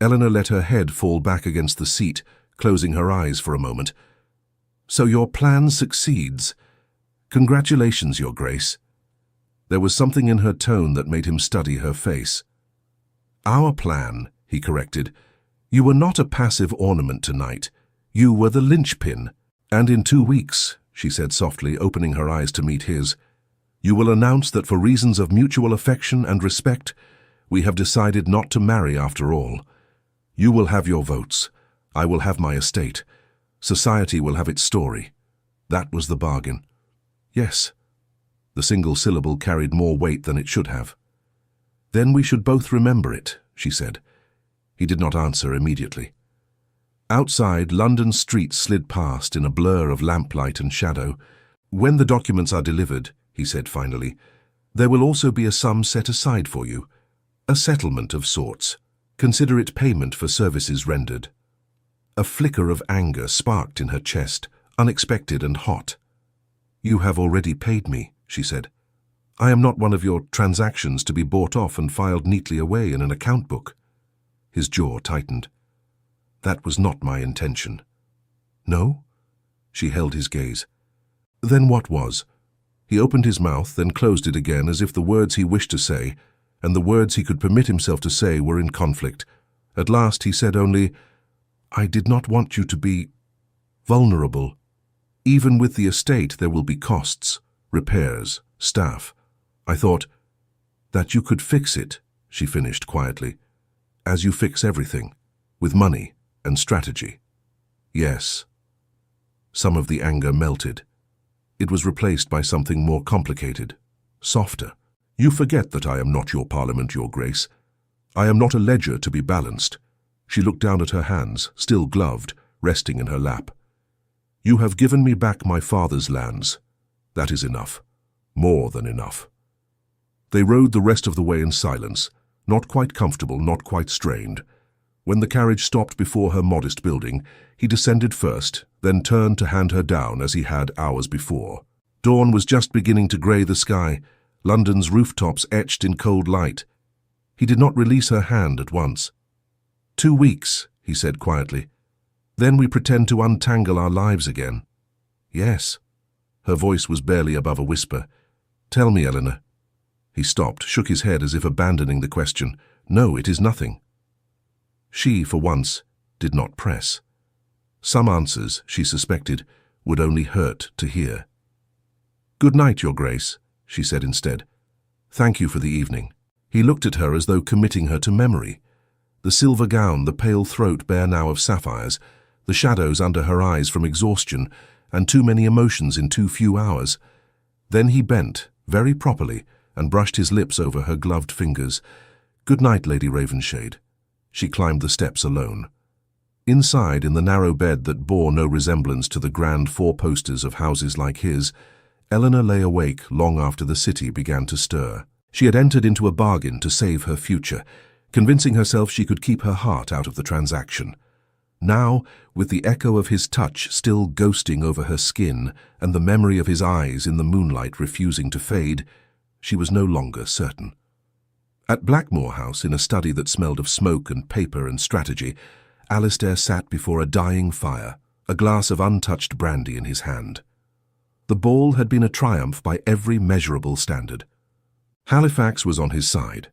Eleanor let her head fall back against the seat, closing her eyes for a moment. "So your plan succeeds. Congratulations, Your Grace." There was something in her tone that made him study her face. "Our plan," he corrected. "You were not a passive ornament tonight. You were the linchpin. And in 2 weeks," she said softly, opening her eyes to meet his, "you will announce that for reasons of mutual affection and respect, we have decided not to marry after all. You will have your votes. I will have my estate. Society will have its story. That was the bargain." "Yes." The single syllable carried more weight than it should have. "Then we should both remember it," she said. He did not answer immediately. Outside, London's streets slid past in a blur of lamplight and shadow. "When the documents are delivered," he said finally, "there will also be a sum set aside for you. A settlement of sorts. Consider it payment for services rendered." A flicker of anger sparked in her chest, unexpected and hot. "You have already paid me," she said. "I am not one of your transactions to be bought off and filed neatly away in an account book." His jaw tightened. "That was not my intention." "No?" She held his gaze. "Then what was?" He opened his mouth, then closed it again as if the words he wished to say, and the words he could permit himself to say, were in conflict. At last he said only, "I did not want you to be vulnerable. Even with the estate there will be costs, repairs, staff. I thought that you could fix it," she finished quietly, "as you fix everything, with money and strategy." "Yes." Some of the anger melted. It was replaced by something more complicated, softer. "You forget that I am not your Parliament, Your Grace. I am not a ledger to be balanced." She looked down at her hands, still gloved, resting in her lap. "You have given me back my father's lands. That is enough. More than enough." They rode the rest of the way in silence, not quite comfortable, not quite strained. When the carriage stopped before her modest building, he descended first, then turned to hand her down as he had hours before. Dawn was just beginning to grey the sky, London's rooftops etched in cold light. He did not release her hand at once. 2 weeks, he said quietly. "Then we pretend to untangle our lives again." "Yes." Her voice was barely above a whisper. "Tell me, Eleanor." He stopped, shook his head as if abandoning the question. "No, it is nothing." She, for once, did not press. Some answers, she suspected, would only hurt to hear. "Good night, Your Grace," she said instead. "Thank you for the evening." He looked at her as though committing her to memory. The silver gown, the pale throat bare now of sapphires, the shadows under her eyes from exhaustion, and too many emotions in too few hours. Then he bent, very properly, and brushed his lips over her gloved fingers. "Good night, Lady Ravenshade." She climbed the steps alone. Inside, in the narrow bed that bore no resemblance to the grand four-posters of houses like his, Eleanor lay awake long after the city began to stir. She had entered into a bargain to save her future, convincing herself she could keep her heart out of the transaction. Now, with the echo of his touch still ghosting over her skin and the memory of his eyes in the moonlight refusing to fade, she was no longer certain. At Blackmore House, in a study that smelled of smoke and paper and strategy, Alistair sat before a dying fire, a glass of untouched brandy in his hand. The ball had been a triumph by every measurable standard. Halifax was on his side.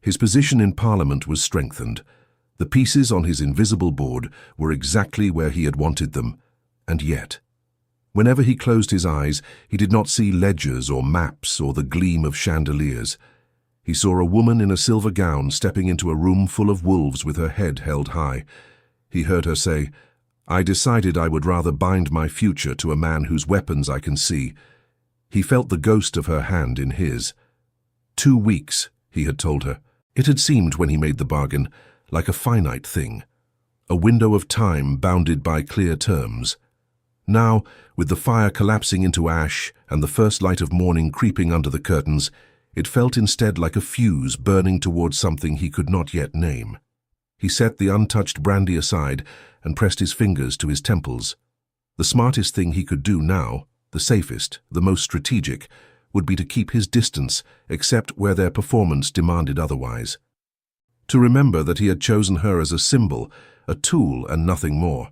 His position in Parliament was strengthened. The pieces on his invisible board were exactly where he had wanted them, and yet, whenever he closed his eyes, he did not see ledgers or maps or the gleam of chandeliers. He saw a woman in a silver gown stepping into a room full of wolves with her head held high. He heard her say, "I decided I would rather bind my future to a man whose weapons I can see." He felt the ghost of her hand in his. 2 weeks, he had told her. It had seemed, when he made the bargain, like a finite thing, a window of time bounded by clear terms. Now, with the fire collapsing into ash and the first light of morning creeping under the curtains, It felt instead like a fuse burning towards something he could not yet name. He set the untouched brandy aside and pressed his fingers to his temples. The smartest thing he could do now, the safest, the most strategic, would be to keep his distance, except where their performance demanded otherwise. To remember that he had chosen her as a symbol, a tool and nothing more.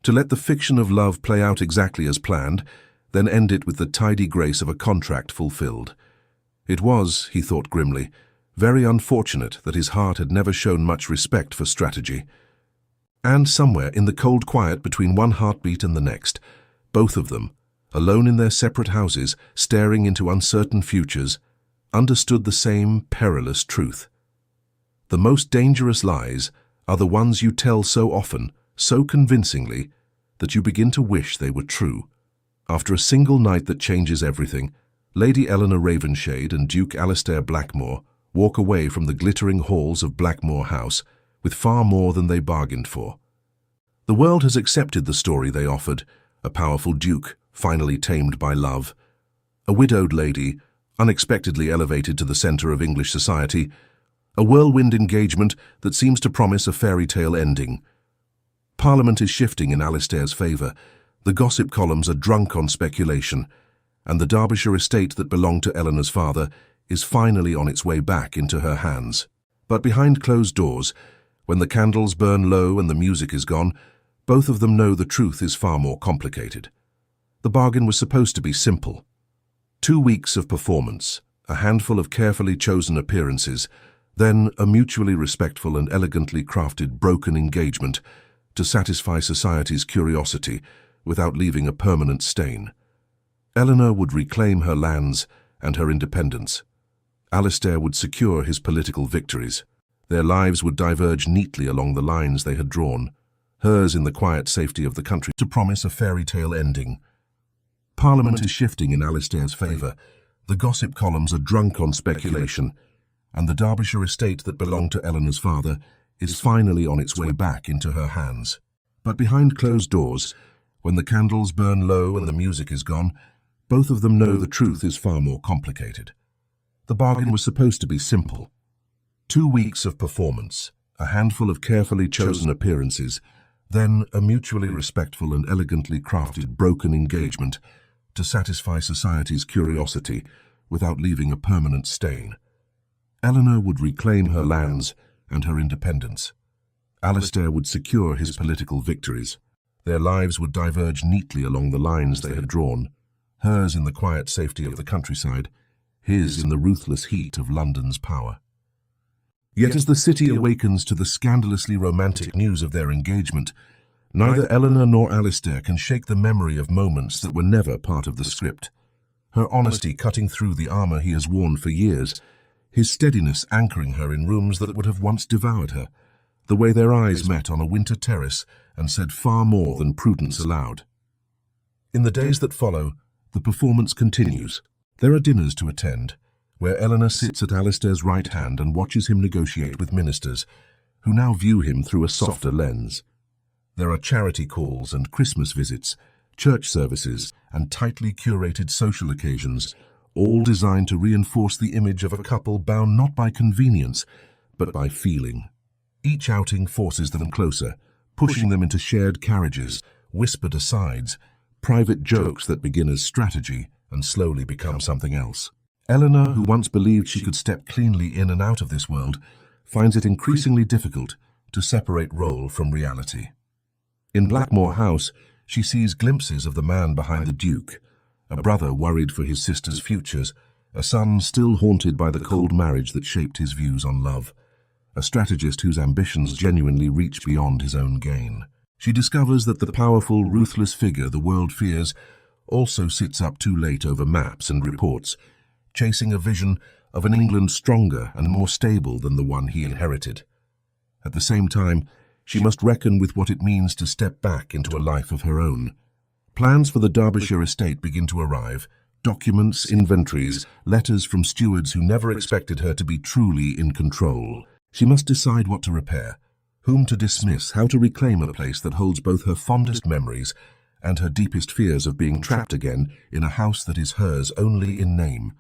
To let the fiction of love play out exactly as planned, then end it with the tidy grace of a contract fulfilled. It was, he thought grimly, very unfortunate that his heart had never shown much respect for strategy. And somewhere in the cold quiet between one heartbeat and the next, both of them, alone in their separate houses, staring into uncertain futures, understood the same perilous truth. The most dangerous lies are the ones you tell so often, so convincingly, that you begin to wish they were true. After a single night that changes everything, Lady Eleanor Ravenshade and Duke Alistair Blackmore walk away from the glittering halls of Blackmore House with far more than they bargained for. The world has accepted the story they offered, a powerful duke, finally tamed by love, a widowed lady, unexpectedly elevated to the centre of English society, a whirlwind engagement that seems to promise a fairy tale ending. Parliament is shifting in Alistair's favour, the gossip columns are drunk on speculation, and the Derbyshire estate that belonged to Eleanor's father is finally on its way back into her hands. But behind closed doors, when the candles burn low and the music is gone, both of them know the truth is far more complicated. The bargain was supposed to be simple. 2 weeks of performance, a handful of carefully chosen appearances, then a mutually respectful and elegantly crafted broken engagement to satisfy society's curiosity without leaving a permanent stain. Eleanor would reclaim her lands and her independence. Alistair would secure his political victories. Their lives would diverge neatly along the lines they had drawn, hers in the quiet safety of the country, to promise a fairy tale ending. Parliament is shifting in Alistair's favour. The gossip columns are drunk on speculation, and the Derbyshire estate that belonged to Eleanor's father is finally on its way back into her hands. But behind closed doors, when the candles burn low and the music is gone, both of them know the truth is far more complicated. The bargain was supposed to be simple. 2 weeks of performance, a handful of carefully chosen appearances, then a mutually respectful and elegantly crafted broken engagement to satisfy society's curiosity without leaving a permanent stain. Eleanor would reclaim her lands and her independence. Alistair would secure his political victories. Their lives would diverge neatly along the lines they had drawn, hers in the quiet safety of the countryside, his in the ruthless heat of London's power. Yet as the city awakens to the scandalously romantic news of their engagement, neither Eleanor nor Alistair can shake the memory of moments that were never part of the script. Her honesty cutting through the armour he has worn for years, his steadiness anchoring her in rooms that would have once devoured her, the way their eyes met on a winter terrace and said far more than prudence allowed. In the days that follow, the performance continues. There are dinners to attend, where Eleanor sits at Alistair's right hand and watches him negotiate with ministers, who now view him through a softer lens. There are charity calls and Christmas visits, church services, and tightly curated social occasions, all designed to reinforce the image of a couple bound not by convenience, but by feeling. Each outing forces them closer, pushing them into shared carriages, whispered asides, private jokes that begin as strategy and slowly become something else. Eleanor, who once believed she could step cleanly in and out of this world, finds it increasingly difficult to separate role from reality. In Blackmore House, she sees glimpses of the man behind the Duke, a brother worried for his sister's futures, a son still haunted by the cold marriage that shaped his views on love, a strategist whose ambitions genuinely reach beyond his own gain. She discovers that the powerful, ruthless figure the world fears also sits up too late over maps and reports, chasing a vision of an England stronger and more stable than the one he inherited. At the same time, she must reckon with what it means to step back into a life of her own. Plans for the Derbyshire estate begin to arrive, documents, inventories, letters from stewards who never expected her to be truly in control. She must decide what to repair, whom to dismiss, how to reclaim a place that holds both her fondest memories and her deepest fears of being trapped again in a house that is hers only in name.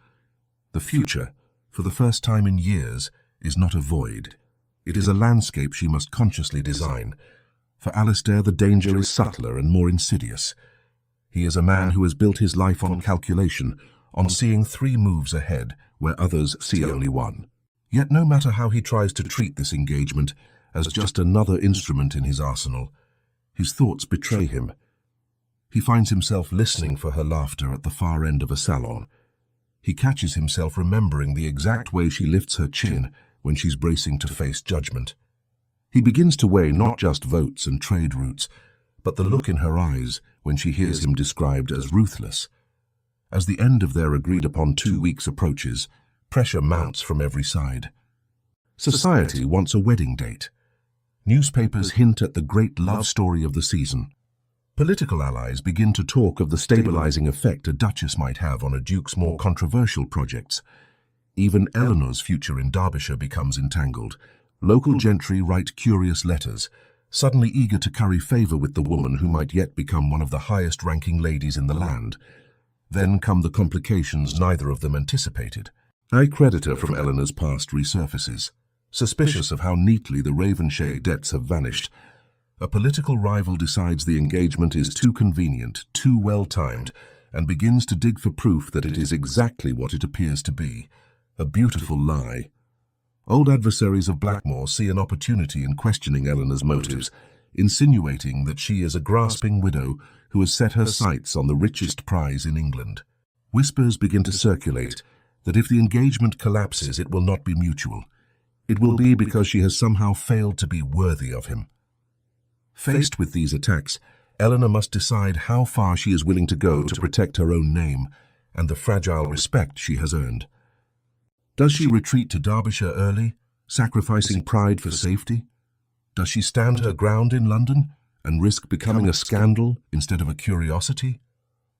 The future, for the first time in years, is not a void. It is a landscape she must consciously design. For Alistair, the danger is subtler and more insidious. He is a man who has built his life on calculation, on seeing 3 moves ahead where others see only 1. Yet no matter how he tries to treat this engagement as just another instrument in his arsenal, his thoughts betray him. He finds himself listening for her laughter at the far end of a salon. He catches himself remembering the exact way she lifts her chin when she's bracing to face judgment. He begins to weigh not just votes and trade routes, but the look in her eyes when she hears him described as ruthless. As the end of their agreed-upon 2 weeks approaches, pressure mounts from every side. Society wants a wedding date. Newspapers hint at the great love story of the season. Political allies begin to talk of the stabilizing effect a duchess might have on a duke's more controversial projects. Even Eleanor's future in Derbyshire becomes entangled. Local gentry write curious letters, suddenly eager to curry favour with the woman who might yet become one of the highest-ranking ladies in the land. Then come the complications neither of them anticipated. A creditor from Eleanor's past resurfaces. Suspicious of how neatly the Ravenshire debts have vanished, a political rival decides the engagement is too convenient, too well-timed, and begins to dig for proof that it is exactly what it appears to be, a beautiful lie. Old adversaries of Blackmore see an opportunity in questioning Eleanor's motives, insinuating that she is a grasping widow who has set her sights on the richest prize in England. Whispers begin to circulate that if the engagement collapses, it will not be mutual. It will be because she has somehow failed to be worthy of him. Faced with these attacks, Eleanor must decide how far she is willing to go to protect her own name and the fragile respect she has earned. Does she retreat to Derbyshire early, sacrificing pride for safety? Does she stand her ground in London and risk becoming a scandal instead of a curiosity?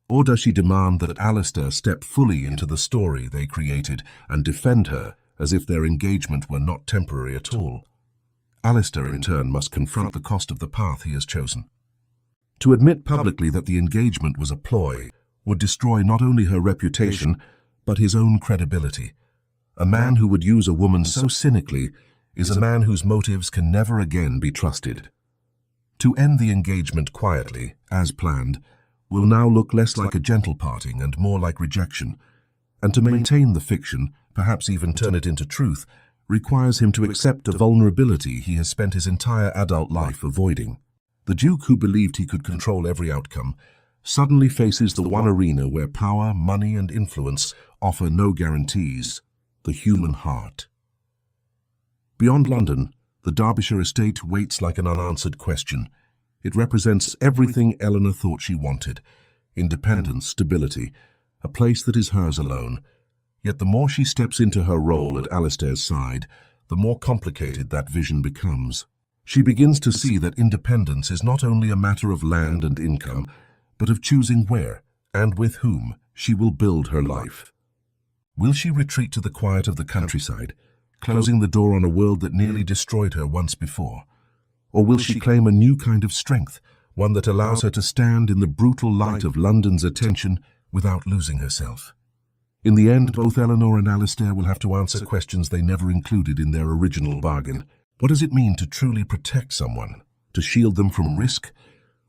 Or does she demand that Alistair step fully into the story they created and defend her as if their engagement were not temporary at all? Alistair, in turn, must confront the cost of the path he has chosen. To admit publicly that the engagement was a ploy would destroy not only her reputation, but his own credibility. A man who would use a woman so cynically is a man whose motives can never again be trusted. To end the engagement quietly, as planned, will now look less like a gentle parting and more like rejection, and to maintain the fiction, perhaps even turn it into truth, requires him to accept a vulnerability he has spent his entire adult life avoiding. The Duke, who believed he could control every outcome, suddenly faces the one arena where power, money, and influence offer no guarantees: the human heart. Beyond London, the Derbyshire estate waits like an unanswered question. It represents everything Eleanor thought she wanted: independence, stability, a place that is hers alone. Yet the more she steps into her role at Alistair's side, the more complicated that vision becomes. She begins to see that independence is not only a matter of land and income, but of choosing where and with whom she will build her life. Will she retreat to the quiet of the countryside, closing the door on a world that nearly destroyed her once before? Or will she claim a new kind of strength, one that allows her to stand in the brutal light of London's attention without losing herself? In the end, both Eleanor and Alistair will have to answer questions they never included in their original bargain. What does it mean to truly protect someone, to shield them from risk,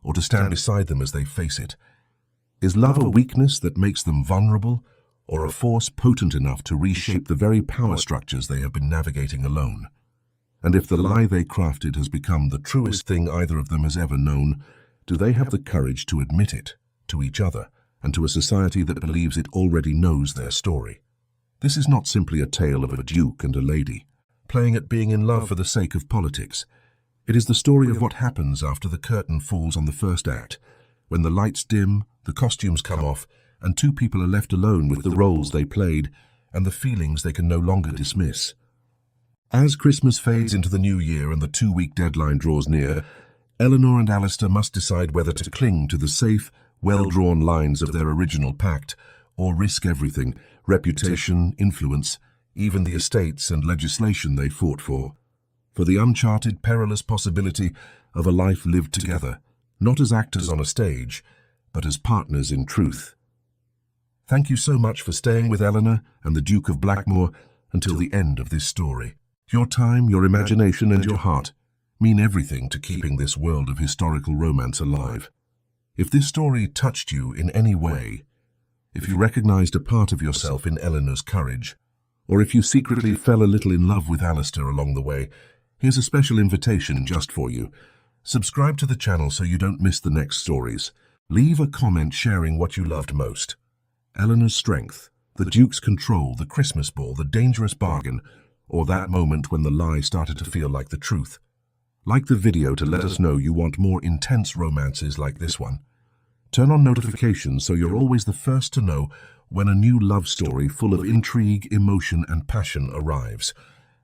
or to stand beside them as they face it? Is love a weakness that makes them vulnerable, or a force potent enough to reshape the very power structures they have been navigating alone? And if the lie they crafted has become the truest thing either of them has ever known, do they have the courage to admit it, to each other, and to a society that believes it already knows their story? This is not simply a tale of a duke and a lady, playing at being in love for the sake of politics. It is the story of what happens after the curtain falls on the first act, when the lights dim, the costumes come off, and two people are left alone with the roles they played and the feelings they can no longer dismiss. As Christmas fades into the new year and the 2-week deadline draws near, Eleanor and Alistair must decide whether to cling to the safe, well-drawn lines of their original pact, or risk everything: reputation, influence, even the estates and legislation they fought for the uncharted, perilous possibility of a life lived together, not as actors on a stage, but as partners in truth. Thank you so much for staying with Eleanor and the Duke of Blackmore until the end of this story. Your time, your imagination, and your heart mean everything to keeping this world of historical romance alive. If this story touched you in any way, if you recognized a part of yourself in Eleanor's courage, or if you secretly fell a little in love with Alistair along the way, here's a special invitation just for you. Subscribe to the channel so you don't miss the next stories. Leave a comment sharing what you loved most. Eleanor's strength, the Duke's control, the Christmas ball, the dangerous bargain, or that moment when the lie started to feel like the truth. Like the video to let us know you want more intense romances like this one. Turn on notifications so you're always the first to know when a new love story full of intrigue, emotion, and passion arrives.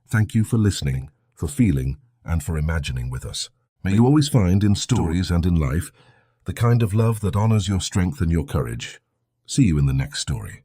Thank you for listening, for feeling, and for imagining with us. May you always find in stories and in life the kind of love that honors your strength and your courage. See you in the next story.